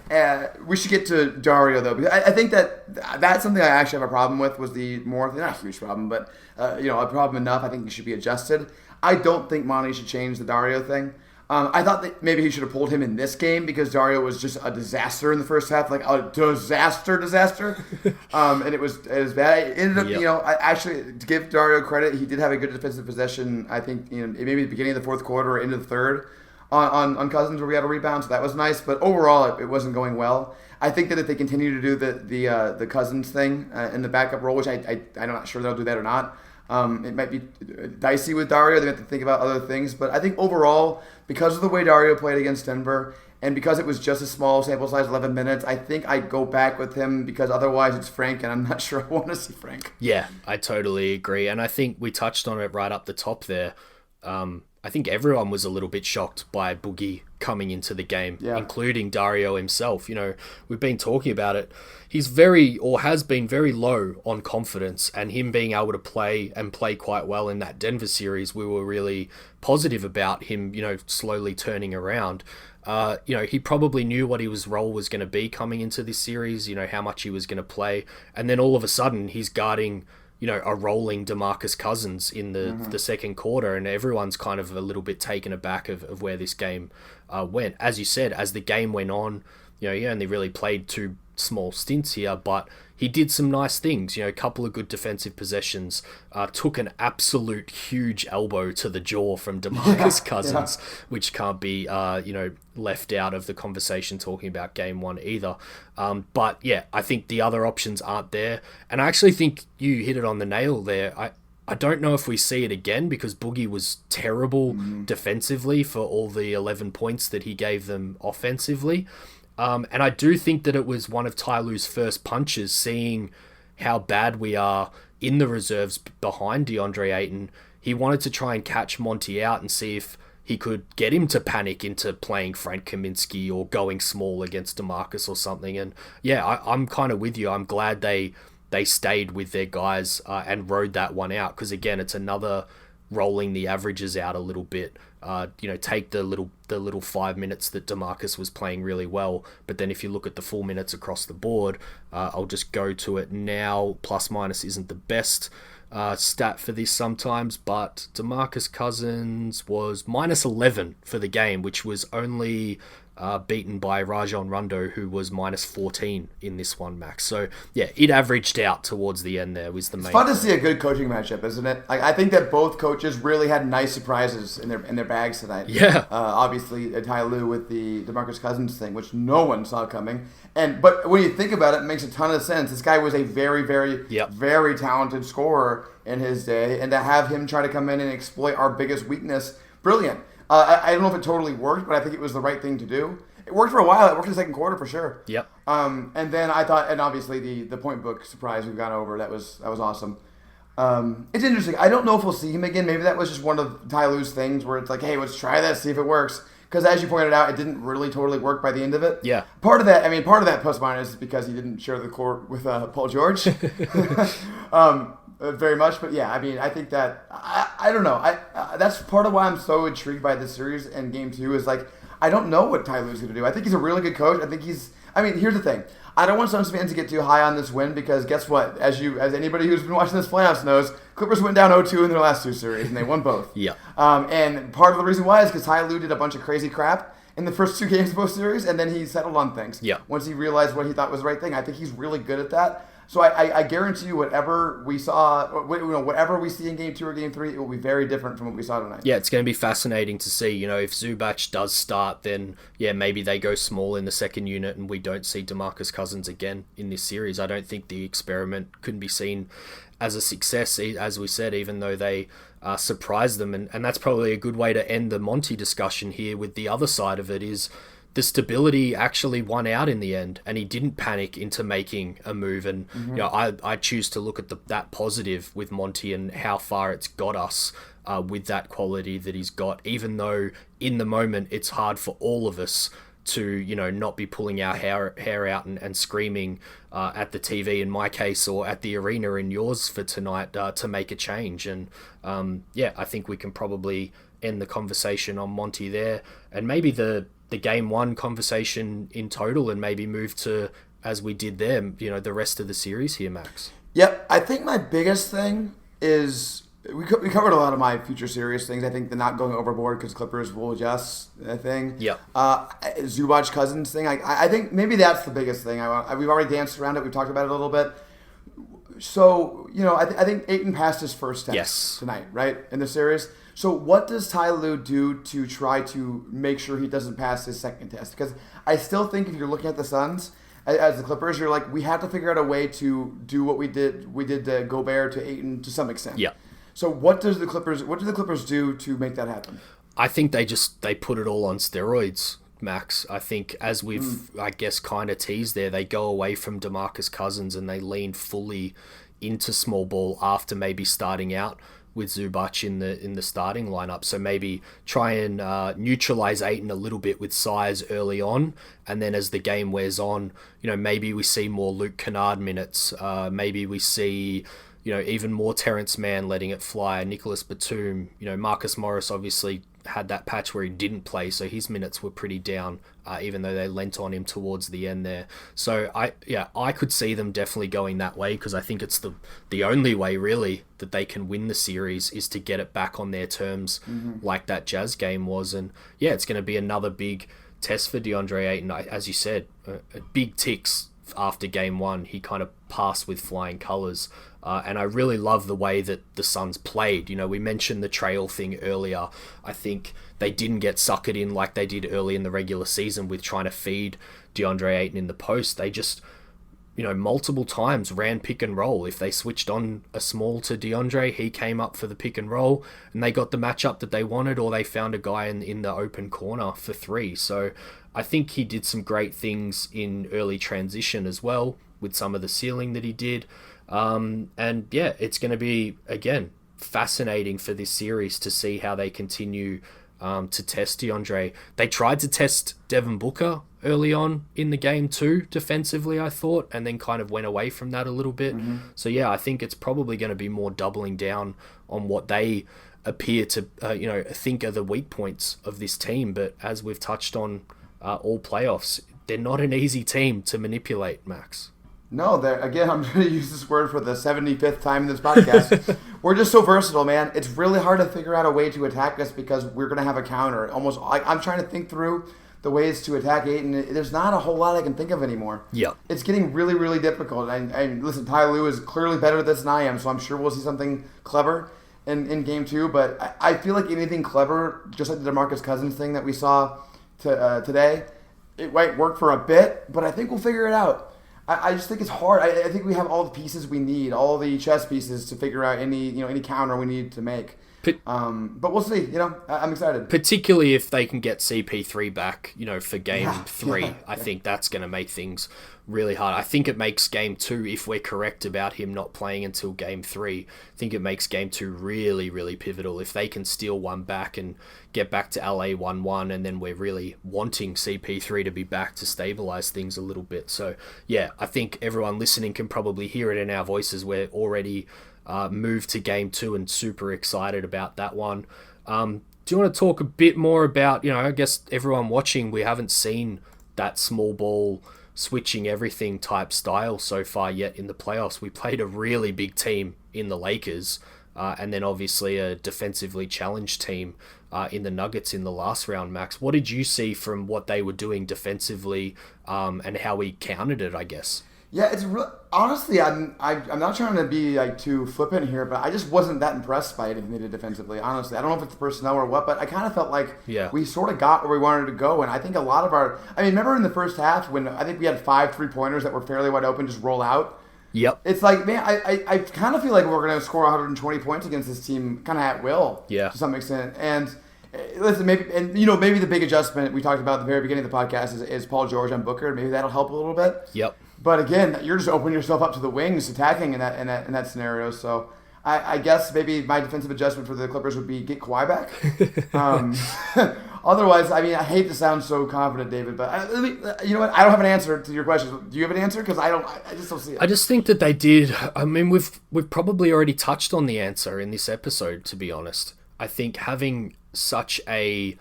We should get to Dario though, because I think that's something I actually have a problem with. Was the more, not a huge problem, but a problem enough. I think it should be adjusted. I don't think Monty should change the Dario thing. I thought that maybe he should have pulled him in this game because Dario was just a disaster in the first half, like a disaster. And it was bad. It ended up, I actually, to give Dario credit, he did have a good defensive possession. I think maybe at the beginning of the fourth quarter or into the third on Cousins where we had a rebound, so that was nice. But overall, it wasn't going well. I think that if they continue to do the Cousins thing in the backup role, which I'm not sure they'll do that or not. It might be dicey with Dario. They have to think about other things. But I think overall, because of the way Dario played against Denver, and because it was just a small sample size, 11 minutes, I think I'd go back with him, because otherwise it's Frank, and I'm not sure I want to see Frank. Yeah, I totally agree. And I think we touched on it right up the top there. I think everyone was a little bit shocked by Boogie coming into the game, including Dario himself. We've been talking about it. He's has been very low on confidence, and him being able to play quite well in that Denver series, we were really positive about him, slowly turning around. He probably knew what his role was going to be coming into this series, how much he was going to play. And then all of a sudden he's guarding, a rolling DeMarcus Cousins in the second quarter, and everyone's kind of a little bit taken aback of where this game went. As you said, as the game went on, he only really played 2 small stints here, but he did some nice things, a couple of good defensive possessions, took an absolute huge elbow to the jaw from DeMarcus Cousins, which can't be, left out of the conversation talking about game 1 either. But yeah, I think the other options aren't there. And I actually think you hit it on the nail there. I don't know if we see it again, because Boogie was terrible defensively for all the 11 points that he gave them offensively. And I do think that it was one of Ty Lue's first punches, seeing how bad we are in the reserves behind DeAndre Ayton. He wanted to try and catch Monty out and see if he could get him to panic into playing Frank Kaminsky or going small against DeMarcus or something. And yeah, I'm kind of with you. I'm glad they stayed with their guys and rode that one out, because again, it's another rolling the averages out a little bit. Take the little 5 minutes that DeMarcus was playing really well, but then if you look at the full minutes across the board, I'll just go to it now. Plus minus isn't the best stat for this sometimes, but DeMarcus Cousins was minus 11 for the game, which was only beaten by Rajon Rondo, who was minus 14 in this one, Max. So, yeah, it averaged out towards the end there was the main. It's fun to see a good coaching matchup, isn't it? Like, I think that both coaches really had nice surprises in their bags tonight. Yeah. Obviously, Ty Lue with the DeMarcus Cousins thing, which no one saw coming. But when you think about it, it makes a ton of sense. This guy was a very, very, very talented scorer in his day, and to have him try to come in and exploit our biggest weakness, brilliant. I don't know if it totally worked, but I think it was the right thing to do. It worked for a while. It worked in the second quarter for sure. Yep. And then I thought, and obviously the point book surprise we've gone over, that was awesome. It's interesting. I don't know if we'll see him again. Maybe that was just one of Ty Lue's things where it's like, hey, let's try this, see if it works. Because as you pointed out, it didn't really totally work by the end of it. Yeah. Part of that plus minus is because he didn't share the court with Paul George. Very much, but yeah, I mean, I think that I don't know. That's part of why I'm so intrigued by this series and Game 2 is like I don't know what Ty Lue's going to do. I think he's a really good coach. Here's the thing. I don't want Suns fans to get too high on this win because guess what? As anybody who's been watching this playoffs knows, Clippers went down 0-2 in their last two series and they won both. Yeah. And part of the reason why is because Ty Lue did a bunch of crazy crap in the first two games of both series, and then he settled on things. Yeah. Once he realized what he thought was the right thing, I think he's really good at that. So I guarantee you, whatever we see in Game 2 or Game 3, it will be very different from what we saw tonight. Yeah, it's going to be fascinating to see. If Zubac does start, then maybe they go small in the second unit and we don't see DeMarcus Cousins again in this series. I don't think the experiment couldn't be seen as a success, as we said, even though they surprised them. And that's probably a good way to end the Monty discussion here with the other side of it is the stability actually won out in the end, and he didn't panic into making a move. And I choose to look at that positive with Monty and how far it's got us with that quality that he's got. Even though in the moment it's hard for all of us to not be pulling our hair out and screaming at the TV in my case or at the arena in yours for tonight to make a change. And I think we can probably end the conversation on Monty there, and maybe the Game 1 conversation in total, and maybe move to, as we did there, the rest of the series here, Max. Yep. I think my biggest thing is we covered a lot of my future series things. I think the not going overboard because Clippers will adjust thing. Yep. Zubac Cousins thing. I think maybe that's the biggest thing. We've already danced around it. We've talked about it a little bit. So, I think Ayton passed his first test tonight, right, in the series. So what does Ty Lue do to try to make sure he doesn't pass his second test? Because I still think if you're looking at the Suns as the Clippers, you're like, we have to figure out a way to do what we did to Gobert to Ayton to some extent. Yeah. So what do the Clippers do to make that happen? I think they put it all on steroids, Max. I think as we've I guess kind of teased there, they go away from DeMarcus Cousins and they lean fully into small ball after maybe starting out with Zubac in the starting lineup. So maybe try and neutralize Ayton a little bit with size early on, and then as the game wears on, maybe we see more Luke Kennard minutes. Maybe we see even more Terrence Mann letting it fly, Nicholas Batum. Marcus Morris obviously had that patch where he didn't play, so his minutes were pretty down, even though they lent on him towards the end there. So I could see them definitely going that way, because I think it's the only way really that they can win the series is to get it back on their terms, like that Jazz game was. And it's going to be another big test for DeAndre Ayton. As you said, big ticks after Game 1. He kind of passed with flying colours. And I really love the way that the Suns played. We mentioned the trail thing earlier. I think they didn't get suckered in like they did early in the regular season with trying to feed DeAndre Ayton in the post. They just, multiple times ran pick and roll. If they switched on a small to DeAndre, he came up for the pick and roll and they got the matchup that they wanted, or they found a guy in the open corner for three. So I think he did some great things in early transition as well with some of the sealing that he did. It's going to be, again, fascinating for this series to see how they continue to test DeAndre. They tried to test Devin Booker early on in the game too, defensively, I thought, and then kind of went away from that a little bit. So I think it's probably going to be more doubling down on what they appear to think are the weak points of this team. But as we've touched on all playoffs, they're not an easy team to manipulate, Max. No, again, I'm going to use this word for the 75th time in this podcast. We're just so versatile, man. It's really hard to figure out a way to attack us because we're going to have a counter. I'm trying to think through the ways to attack Ayton, there's not a whole lot I can think of anymore. Yeah. It's getting really, really difficult. And listen, Ty Lue is clearly better at this than I am, so I'm sure we'll see something clever in game 2. But I feel like anything clever, just like the DeMarcus Cousins thing that we saw today, it might work for a bit, but I think we'll figure it out. I just think it's hard. I think we have all the pieces we need, all the chess pieces to figure out any counter we need to make. But we'll see. I'm excited. Particularly if they can get CP3 back, for game 3. I think that's going to make things really hard. I think it makes game 2, if we're correct about him not playing until game 3, I think it makes game 2 really, really pivotal. If they can steal one back and get back to LA 1-1, and then we're really wanting CP3 to be back to stabilize things a little bit. So, yeah, I think everyone listening can probably hear it in our voices. We're already moved to game 2 and super excited about that one. Do you want to talk a bit more about, I guess everyone watching, we haven't seen that small ball switching everything type style so far yet in the playoffs. We played a really big team in the Lakers, and then obviously a defensively challenged team in the Nuggets in the last round, Max. What did you see from what they were doing defensively, and how we countered it, I guess? Yeah, it's honestly, I'm not trying to be too flippant here, but I just wasn't that impressed by anything they did defensively. Honestly, I don't know if it's the personnel or what, but I kind of felt like we sort of got where we wanted to go, and I think a lot of remember in the first half when I think we had 5 3-pointers that were fairly wide open, just roll out. Yep. It's like, man, I kind of feel like we're going to score 120 points against this team, kind of at will, to some extent, and. Listen, maybe the big adjustment we talked about at the very beginning of the podcast is Paul George on Booker. Maybe that'll help a little bit. Yep. But again, you're just opening yourself up to the wings attacking in that scenario. So I guess maybe my defensive adjustment for the Clippers would be get Kawhi back. Otherwise, I hate to sound so confident, David, but you know what? I don't have an answer to your question. Do you have an answer? Because I just don't see it. I just think that they did. We've probably already touched on the answer in this episode, to be honest. I think having such a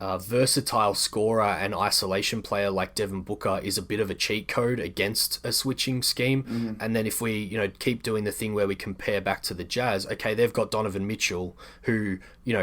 versatile scorer and isolation player like Devin Booker is a bit of a cheat code against a switching scheme. Mm-hmm. And then if we, keep doing the thing where we compare back to the Jazz, okay, they've got Donovan Mitchell, who,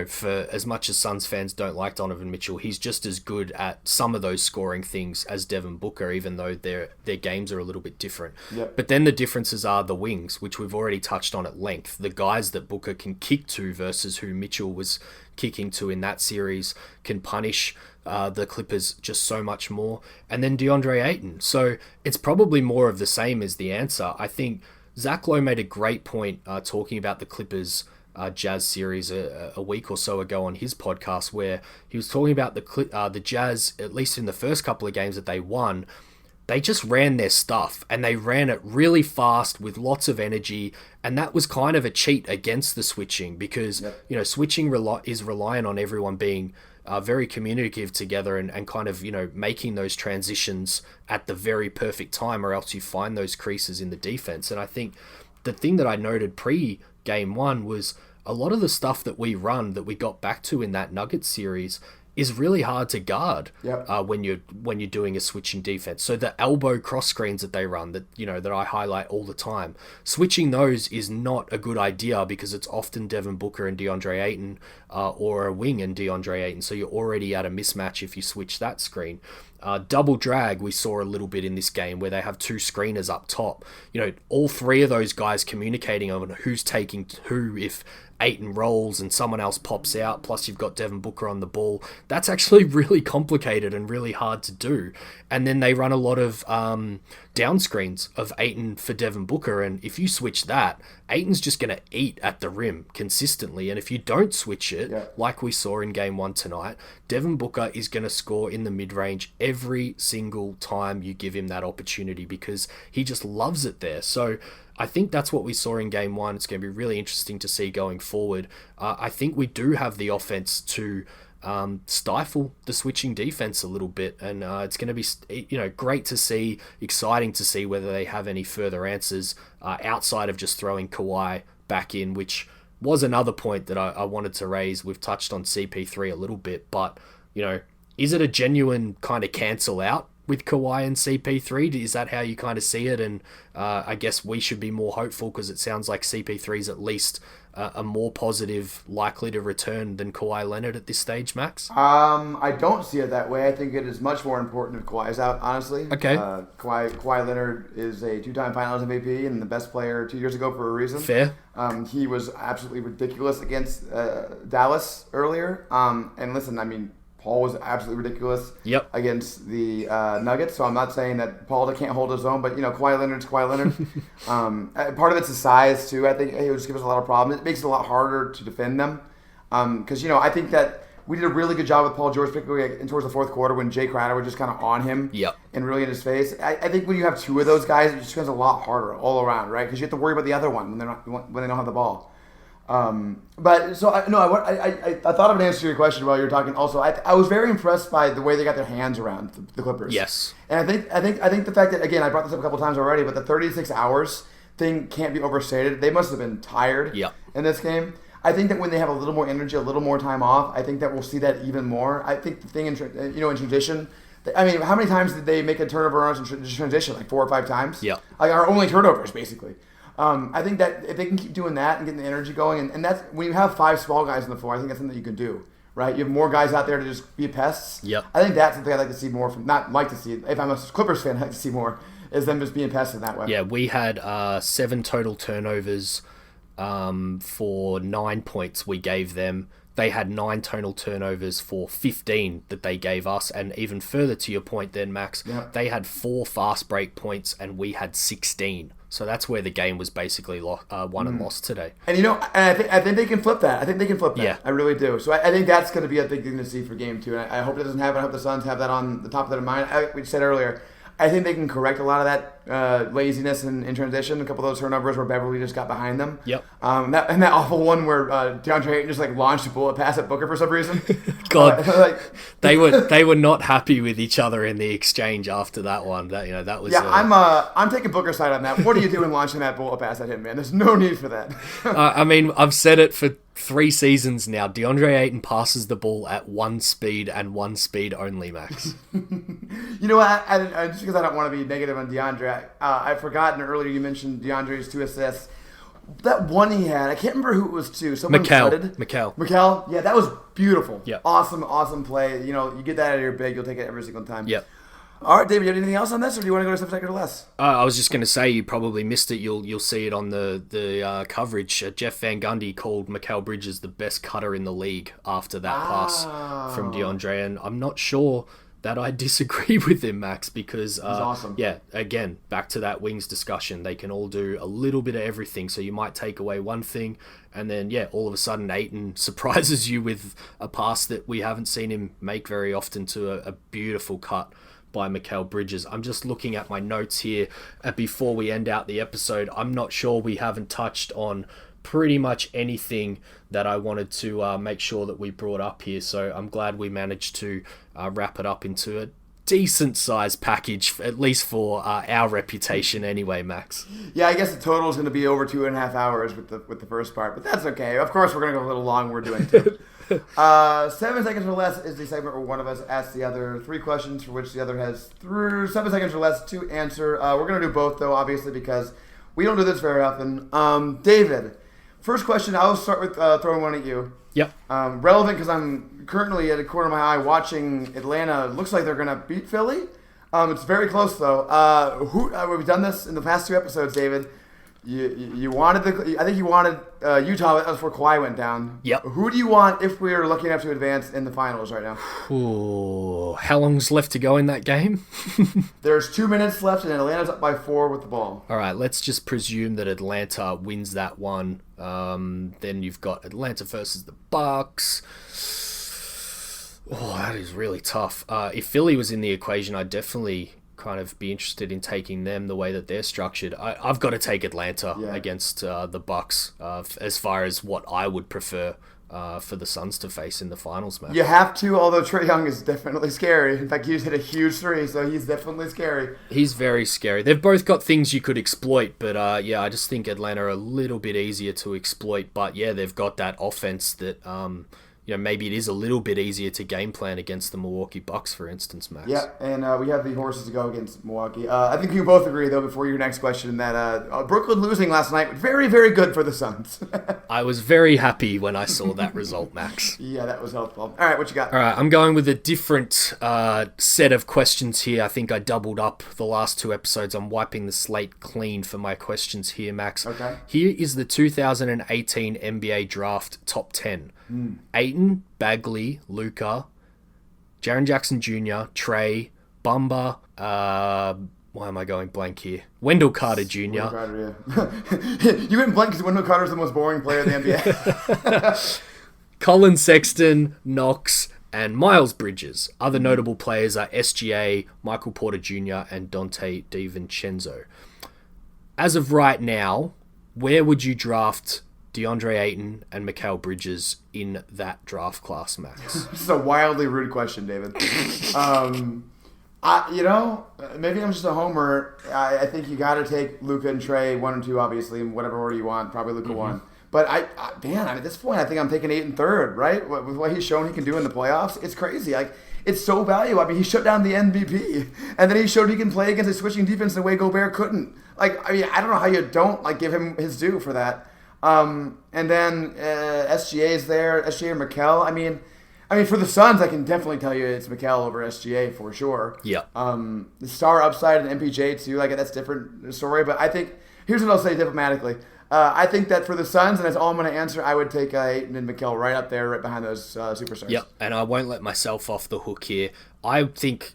for as much as Suns fans don't like Donovan Mitchell, he's just as good at some of those scoring things as Devin Booker, even though their games are a little bit different. Yep. But then the differences are the wings, which we've already touched on at length. The guys that Booker can kick to versus who Mitchell was kicking to in that series can punish the Clippers just so much more. And then DeAndre Ayton. So it's probably more of the same as the answer. I think Zach Lowe made a great point talking about the Clippers Jazz series a week or so ago on his podcast, where he was talking about the Jazz, at least in the first couple of games that they won, they just ran their stuff, and they ran it really fast with lots of energy, and that was kind of a cheat against the switching because, switching is reliant on everyone being very communicative together and kind of, making those transitions at the very perfect time, or else you find those creases in the defense. And I think the thing that I noted pre-game 1 was a lot of the stuff that we run that we got back to in that Nuggets series is really hard to guard when you're doing a switching defense. So the elbow cross screens that they run, that I highlight all the time, switching those is not a good idea because it's often Devin Booker and DeAndre Ayton, or a wing and DeAndre Ayton. So you're already at a mismatch if you switch that screen. Double drag we saw a little bit in this game where they have 2 screeners up top. All 3 of those guys communicating on who's taking who if Ayton rolls and someone else pops out, plus you've got Devin Booker on the ball. That's actually really complicated and really hard to do. And then they run a lot of down screens of Ayton for Devin Booker, and if you switch that, Ayton's just going to eat at the rim consistently. And if you don't switch it, like we saw in game 1 tonight, Devin Booker is going to score in the mid-range every single time you give him that opportunity because he just loves it there. So I think that's what we saw in game 1. It's going to be really interesting to see going forward. I think we do have the offense to stifle the switching defense a little bit, and it's going to be great to see, exciting to see whether they have any further answers outside of just throwing Kawhi back in, which was another point that I wanted to raise. We've touched on CP3 a little bit, but is it a genuine kind of cancel out with Kawhi and CP3? Is that how you kind of see it? And I guess we should be more hopeful because it sounds like CP3 is at least a more positive likely to return than Kawhi Leonard at this stage, Max? I don't see it that way. I think it is much more important if Kawhi is out, honestly. Okay. Kawhi Leonard is a 2-time Finals MVP and the best player 2 years ago for a reason. Fair. He was absolutely ridiculous against Dallas earlier. And listen, I mean, Paul was absolutely ridiculous against the Nuggets. So I'm not saying that Paul can't hold his own, but Kawhi Leonard's Kawhi Leonard. Part of it's his size too. I think he would just give us a lot of problems. It makes it a lot harder to defend them because I think that we did a really good job with Paul George, particularly towards the fourth quarter when Jay Crowder was just kind of on him and really in his face. I think when you have two of those guys, it just becomes a lot harder all around, right? Because you have to worry about the other one when they don't have the ball. But so I thought of an answer to your question while you were talking. Also, I was very impressed by the way they got their hands around the Clippers. Yes, and I think the fact that, again, I brought this up a couple times already, but the 36 hours thing can't be overstated. They must have been tired in this game. I think that when they have a little more energy, a little more time off, I think that we'll see that even more. I think the thing in transition. I mean, how many times did they make a turnover on us in transition? Like 4 or 5 times. Yeah, like our only turnovers basically. I think that if they can keep doing that and getting the energy going, and that's when you have 5 small guys on the floor, I think that's something that you can do, right? You have more guys out there to just be pests. Yep. I think that's something I'd like to see more from. Not like to see. If I'm a Clippers fan, I'd like to see more is them just being pests in that way. Yeah, we had 7 total turnovers for 9 points we gave them. They had 9 total turnovers for 15 that they gave us. And even further to your point then, Max, they had 4 fast break points and we had 16. So that's where the game was basically won and lost today. And I think they can flip that. I think they can flip that. Yeah. I really do. So I think that's going to be a big thing to see for game 2. And I hope it doesn't happen. I hope the Suns have that on the top of their mind. We said earlier, I think they can correct a lot of that laziness in transition. A couple of those turnovers where Beverly just got behind them. Yep. That awful one where DeAndre Ayton just launched a bullet pass at Booker for some reason. God, they were not happy with each other in the exchange after that one. That was. Yeah, I'm taking Booker's side on that. What are you doing launching that bullet pass at him, man? There's no need for that. I mean, I've said it for 3 seasons now. DeAndre Ayton passes the ball at 1 speed and 1 speed only, Max. You know what? Just because I don't want to be negative on DeAndre, I've forgotten earlier you mentioned DeAndre's 2 assists. That one he had, I can't remember who it was to. Someone Mikal. Yeah, that was beautiful. Yeah. Awesome play. You get that out of your big, you'll take it every single time. Yep. All right, David, you have anything else on this, or do you want to go to 7 seconds or less? I was just going to say you probably missed it. You'll see it on the coverage. Jeff Van Gundy called Mikal Bridges the best cutter in the league after that pass from DeAndre, and I'm not sure that I disagree with him, Max, because he's awesome. Yeah, again, back to that wings discussion. They can all do a little bit of everything, so you might take away one thing, and then all of a sudden Ayton surprises you with a pass that we haven't seen him make very often to a beautiful cut by Mikal Bridges. I'm just looking at my notes here before we end out the episode. I'm not sure we haven't touched on pretty much anything that I wanted to make sure that we brought up here. So I'm glad we managed to wrap it up into a decent sized package, at least for our reputation anyway, Max. Yeah, I guess the total is going to be over 2.5 hours with the first part, but that's okay. Of course, we're going to go a little long. We're doing too. 7 seconds or less is the segment where one of us asks the other 3 questions for which the other has 7 seconds or less to answer. We're going to do both, though, obviously, because we don't do this very often. David, first question, I'll start with throwing one at you. Yep. Relevant because I'm currently at a corner of my eye watching Atlanta. Looks like they're going to beat Philly. It's very close, though. We've done this in the past 2 episodes, David. You wanted I think you wanted Utah. That was before Kawhi went down. Yep. Who do you want if we are lucky enough to advance in the finals right now? Ooh, how long's left to go in that game? There's 2 minutes left, and Atlanta's up by 4 with the ball. All right, let's just presume that Atlanta wins that one. Then you've got Atlanta versus the Bucks. Oh, that is really tough. If Philly was in the equation, I'd definitely kind of be interested in taking them the way that they're structured. I've got to take Atlanta against the Bucks as far as what I would prefer for the Suns to face in the finals match. You have to, although Trae Young is definitely scary. In fact, he's hit a huge 3, so he's definitely scary. He's very scary. They've both got things you could exploit, but I just think Atlanta are a little bit easier to exploit. But they've got that offense that maybe it is a little bit easier to game plan against the Milwaukee Bucks, for instance, Max. Yeah, and we have the horses to go against Milwaukee. I think we both agree, though, before your next question, that Brooklyn losing last night was very, very good for the Suns. I was very happy when I saw that result, Max. Yeah, that was helpful. All right, what you got? All right, I'm going with a different set of questions here. I think I doubled up the last 2 episodes. I'm wiping the slate clean for my questions here, Max. Okay. Here is the 2018 NBA Draft Top 10. Ayton, Bagley, Luka, Jaren Jackson Jr., Trey, Bumba, why am I going blank here? Wendell Carter Jr. Wendell Carter, yeah. You went blank because Wendell Carter is the most boring player in the NBA. Colin Sexton, Knox, and Miles Bridges. Other notable players are SGA, Michael Porter Jr., and Dante DiVincenzo. As of right now, where would you draft DeAndre Ayton and Mikal Bridges in that draft class, Max? This is a wildly rude question, David. Maybe I'm just a homer. I think you got to take Luka and Trey 1 and 2, obviously, in whatever order you want. Probably Luka 1. But at this point, I think I'm taking Ayton third, right? With what he's shown he can do in the playoffs, it's crazy. Like, it's so valuable. I mean, he shut down the MVP, and then he showed he can play against a switching defense in a way Gobert couldn't. Like, I mean, I don't know how you don't give him his due for that. And then SGA is there, SGA or Mikal. I mean, for the Suns, I can definitely tell you it's Mikal over SGA for sure. Yeah. The star upside and MPJ too, that's a different story. But I think, here's what I'll say diplomatically. I think that for the Suns, and that's all I'm going to answer, I would take Ayton and Mikal right up there, right behind those superstars. Yep, and I won't let myself off the hook here. I think,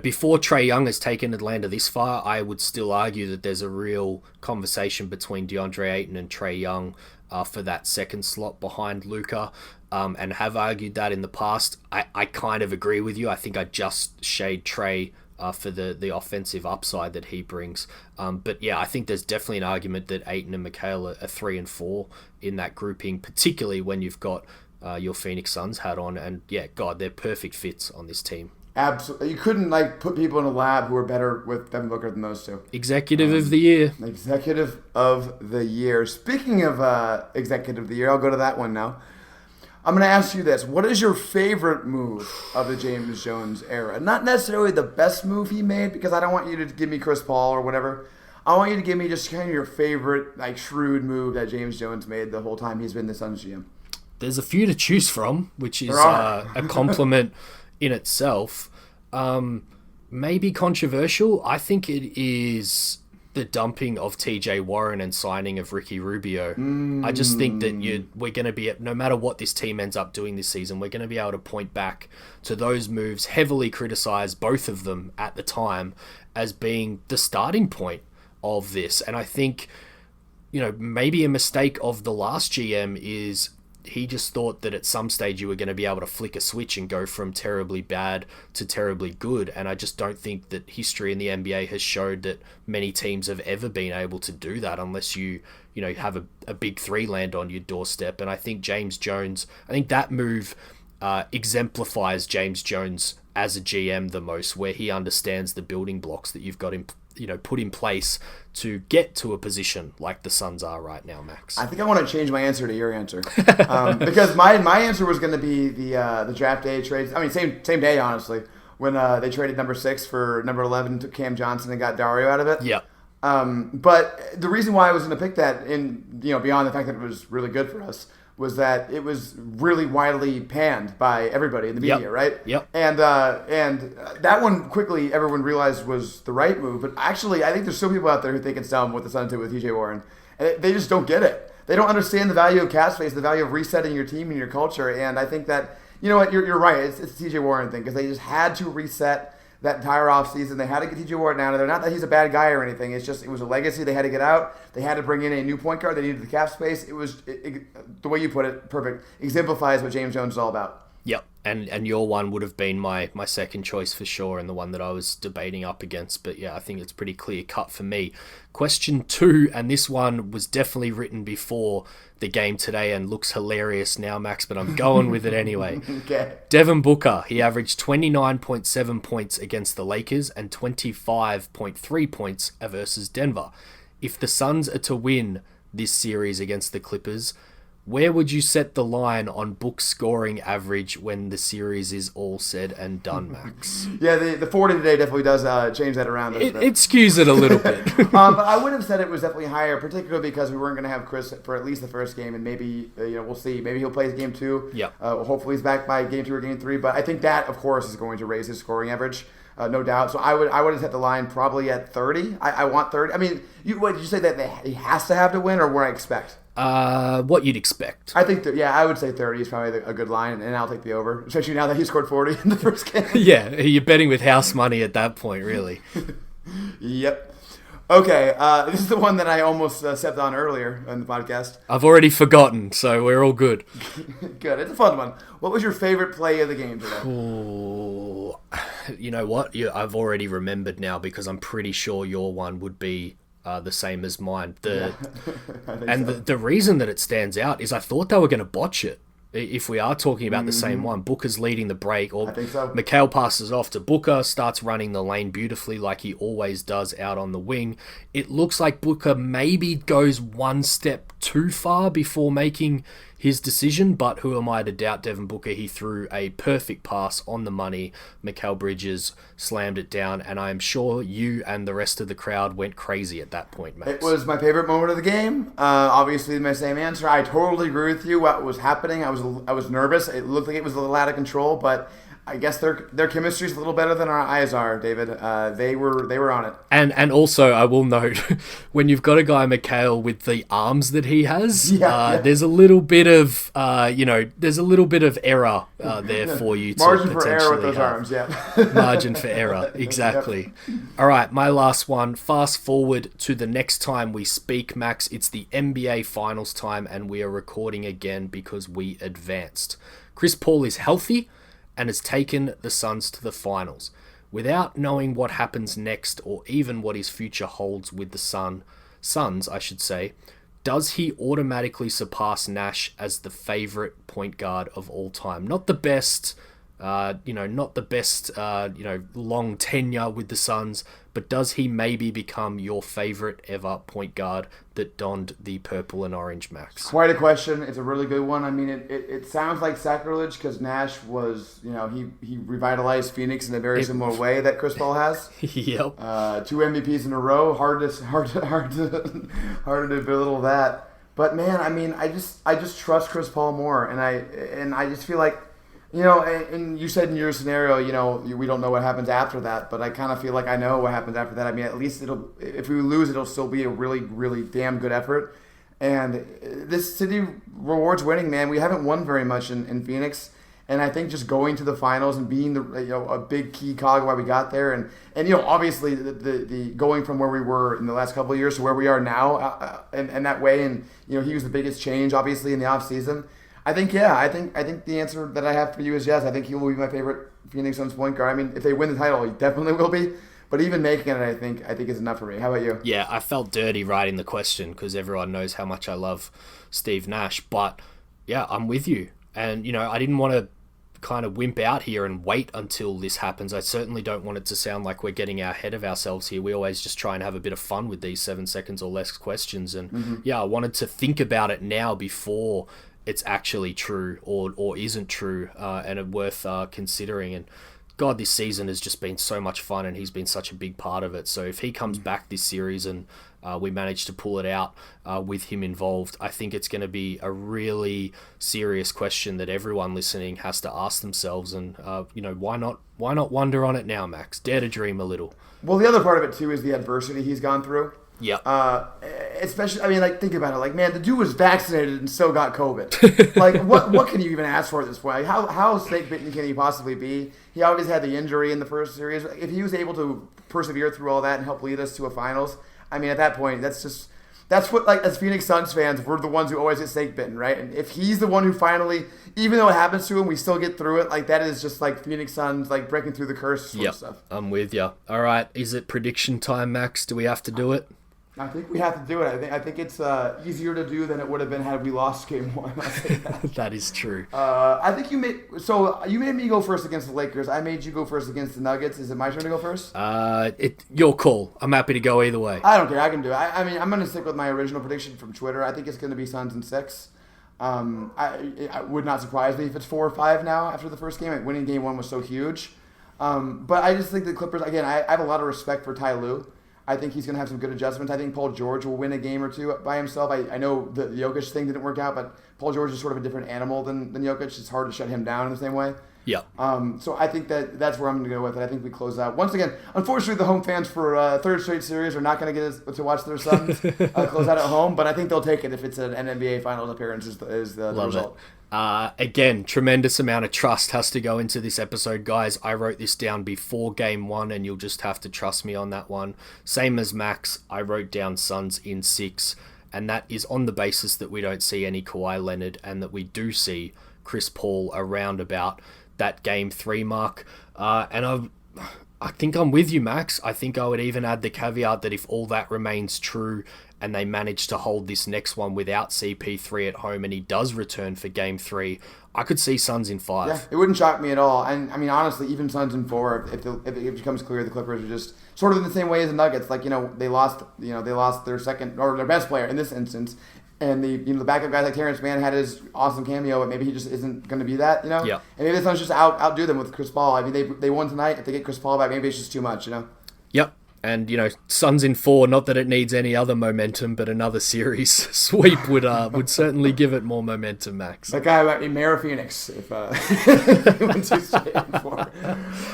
before Trae Young has taken Atlanta this far, I would still argue that there's a real conversation between DeAndre Ayton and Trae Young for that second slot behind Luka, and have argued that in the past. I kind of agree with you. I think I just shade Trae for the offensive upside that he brings. But yeah, I think there's definitely an argument that Ayton and Mikal are 3 and 4 in that grouping, particularly when you've got your Phoenix Suns hat on. And yeah, God, they're perfect fits on this team. Absolutely. You couldn't put people in a lab who are better with Devin Booker than those two. Executive of the year. Executive of the year. Speaking of executive of the year, I'll go to that one now. I'm going to ask you this. What is your favorite move of the James Jones era? Not necessarily the best move he made, because I don't want you to give me Chris Paul or whatever. I want you to give me just kind of your favorite, shrewd move that James Jones made the whole time he's been the Suns GM. There's a few to choose from, which is a compliment in itself. Maybe controversial. I think it is the dumping of TJ Warren and signing of Ricky Rubio. I just think that we're going to be, no matter what this team ends up doing this season, we're going to be able to point back to those moves, heavily criticized, both of them at the time, as being the starting point of this. And I think, maybe a mistake of the last GM is he just thought that at some stage you were going to be able to flick a switch and go from terribly bad to terribly good. And I just don't think that history in the NBA has showed that many teams have ever been able to do that unless you have a big 3 land on your doorstep. And I think James Jones, that move exemplifies James Jones as a GM the most, where he understands the building blocks that you've got put in place to get to a position like the Suns are right now, Max. I think I want to change my answer to your answer, because my answer was going to be the draft day trades. I mean, same day, honestly, when they traded number 6 for number 11, took Cam Johnson and got Dario out of it. Yeah. But the reason why I was going to pick that, beyond the fact that it was really good for us, was that it was really widely panned by everybody in the media, right? Yep. And that one quickly everyone realized was the right move. But actually, I think there's still people out there who think it's dumb what the Suns did with TJ Warren. And they just don't get it. They don't understand the value of cap space, the value of resetting your team and your culture. And I think that, you're right. It's the TJ Warren thing, because they just had to reset that entire offseason. They had to get TJ Warren out of there. Not that he's a bad guy or anything. It's just, it was a legacy they had to get out. They had to bring in a new point guard. They needed the cap space. It was, the way you put it, perfect. Exemplifies what James Jones is all about. Yep. And your one would have been my second choice for sure, and the one that I was debating up against. But yeah, I think it's pretty clear cut for me. Question 2, and this one was definitely written before the game today and looks hilarious now, Max, but I'm going with it anyway. Okay. Devin Booker, he averaged 29.7 points against the Lakers and 25.3 points versus Denver. If the Suns are to win this series against the Clippers, Where would you set the line on book scoring average when the series is all said and done, Max? Yeah, the 40 today definitely does change that around. It skews it a little bit. But I would have said it was definitely higher, particularly because we weren't going to have Chris for at least the first game, and maybe we'll see. Maybe he'll play game 2. Yeah. Hopefully he's back by game 2 or game 3. But I think that, of course, is going to raise his scoring average. No doubt. So I would have set the line probably at 30. I want 30. I mean, did you say that he has to have to win, or what I expect? What you'd expect. I think I would say 30 is probably a good line, and I'll take the over, especially now that he scored 40 in the first game. Yeah, you're betting with house money at that point, really. Yep. Okay, this is the one that I almost stepped on earlier in the podcast. I've already forgotten, so we're all good. Good. It's a fun one. What was your favorite play of the game today? Ooh, you know what? I've already remembered now because I'm pretty sure your one would be the same as mine. The reason that it stands out is I thought they were going to botch it. If we are talking about the same one, Booker's leading the break, or I think so. Mikal passes off to Booker, starts running the lane beautifully like he always does out on the wing. It looks like Booker maybe goes one step too far before making his decision, but who am I to doubt Devin Booker? He threw a perfect pass on the money. Mikal Bridges slammed it down, and I am sure you and the rest of the crowd went crazy at that point, Max. It was my favorite moment of the game. Obviously, my same answer. I totally agree with you. What was happening? I was nervous. It looked like it was a little out of control, but I guess their chemistry is a little better than our eyes are, David. They were on it. And also, I will note, when you've got a guy, Mikal, with the arms that he has, there's a little bit of, there's a little bit of error there for you. Margin to for error with those arms, yeah. Margin for error, exactly. Yep. All right, my last one. Fast forward to the next time we speak, Max. It's the NBA Finals time, and we are recording again because we advanced. Chris Paul is healthy and has taken the Suns to the finals. Without knowing what happens next or even what his future holds with the Suns, does he automatically surpass Nash as the favorite point guard of all time? Not the best, long tenure with the Suns, but does he maybe become your favorite ever point guard that donned the purple and orange, Max? Quite a question. It's a really good one. I mean, it sounds like sacrilege because Nash was, he revitalized Phoenix in a very similar way that Chris Paul has. Yep. 2 MVPs in a row. Hard to belittle that. But man, I mean, I just trust Chris Paul more, and I just feel like, and you said in your scenario, we don't know what happens after that, but I kind of feel like I know what happens after that. I mean, at least if we lose, it'll still be a really, really damn good effort. And this city rewards winning, man. We haven't won very much in Phoenix, and I think just going to the finals and being a big key cog why we got there, and obviously the going from where we were in the last couple of years to where we are now, and that way, and he was the biggest change, obviously, in the off season. I think the answer that I have for you is yes. I think he will be my favorite Phoenix Suns point guard. I mean, if they win the title, he definitely will be. But even making it, I think is enough for me. How about you? Yeah, I felt dirty writing the question because everyone knows how much I love Steve Nash. But yeah, I'm with you. And I didn't want to kind of wimp out here and wait until this happens. I certainly don't want it to sound like we're getting ahead of ourselves here. We always just try and have a bit of fun with these 7 seconds or less questions. And I wanted to think about it now before it's actually true or isn't true, and it's worth considering. And God, this season has just been so much fun, and he's been such a big part of it. So if he comes back this series and we manage to pull it out with him involved, I think it's going to be a really serious question that everyone listening has to ask themselves. And why not wonder on it now, Max? Dare to dream a little. Well, the other part of it too is the adversity he's gone through. Yeah. Especially, I mean, think about it. Like, man, the dude was vaccinated and still got COVID. Like, what can you even ask for at this point? How snake bitten can he possibly be? He always had the injury in the first series. If he was able to persevere through all that and help lead us to a finals, I mean, at that point, that's what, like, as Phoenix Suns fans, we're the ones who always get snake bitten, right? And if he's the one who finally, even though it happens to him, we still get through it, like, that is just like Phoenix Suns, like, breaking through the curse sort of stuff. I'm with you. All right, is it prediction time, Max? Do we have to do it? I think we have to do it. I think it's easier to do than it would have been had we lost game 1. I'll say that. That is true. I think you made me go first against the Lakers. I made you go first against the Nuggets. Is it my turn to go first? Your call. I'm happy to go either way. I don't care. I can do it. I mean, I'm going to stick with my original prediction from Twitter. I think it's going to be Suns in 6. I would not surprise me if it's 4 or 5 now after the first game. Winning game 1 was so huge. But I just think the Clippers, again, I have a lot of respect for Ty Lue. I think he's going to have some good adjustments. I think Paul George will win a game or two by himself. I know the Jokic thing didn't work out, but Paul George is sort of a different animal than Jokic. It's hard to shut him down in the same way. Yeah. So I think that's where I'm going to go with it. I think we close out. Once again, unfortunately, the home fans for third straight series are not going to get us to watch their Suns close out at home, but I think they'll take it if it's an NBA Finals appearance is the result. Again, tremendous amount of trust has to go into this episode, guys. I wrote this down before game 1, and you'll just have to trust me on that one. Same as Max, I wrote down Suns in 6, and that is on the basis that we don't see any Kawhi Leonard and that we do see Chris Paul around about that game 3 mark. And I think I'm with you, Max. I think I would even add the caveat that if all that remains true and they manage to hold this next one without CP3 at home and he does return for game 3, I could see Suns in 5. Yeah, it wouldn't shock me at all. And I mean, honestly, even Suns in 4, if it becomes clear the Clippers are just sort of in the same way as the Nuggets. Like, they lost their second or their best player in this instance. And the backup guys like Terrence Mann had his awesome cameo, but maybe he just isn't going to be that, Yeah. And maybe the Suns just outdo them with Chris Paul. I mean, they won tonight. If they get Chris Paul back, maybe it's just too much, Yep. And, Suns in 4, not that it needs any other momentum, but another series sweep would certainly give it more momentum, Max. That guy might be Mayor of Phoenix if he wins his straight in 4.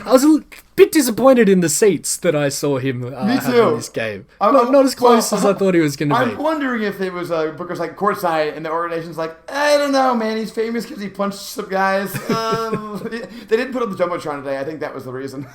I was a bit disappointed in the seats that I saw him have in this game. Not as close as I thought he was going to be. I'm wondering if it was Booker's like courtside and the organization's like, I don't know, man. He's famous because he punched some guys. They didn't put up the Jumbotron today. I think that was the reason.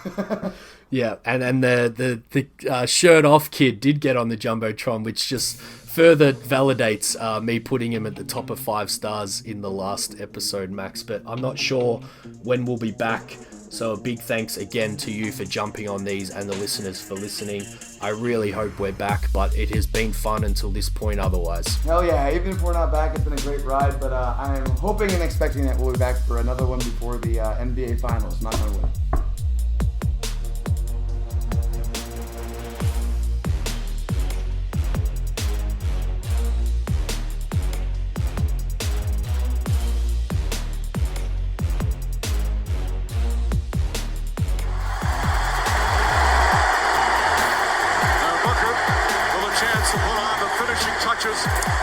Yeah, and the shirt off kid did get on the Jumbotron, which just further validates me putting him at the top of 5 stars in the last episode, Max. But I'm not sure when we'll be back. So a big thanks again to you for jumping on these and the listeners for listening. I really hope we're back, but it has been fun until this point otherwise. Hell yeah, even if we're not back, it's been a great ride, but I'm hoping and expecting that we'll be back for another one before the NBA Finals. Not going to win. Chance to put on the finishing touches.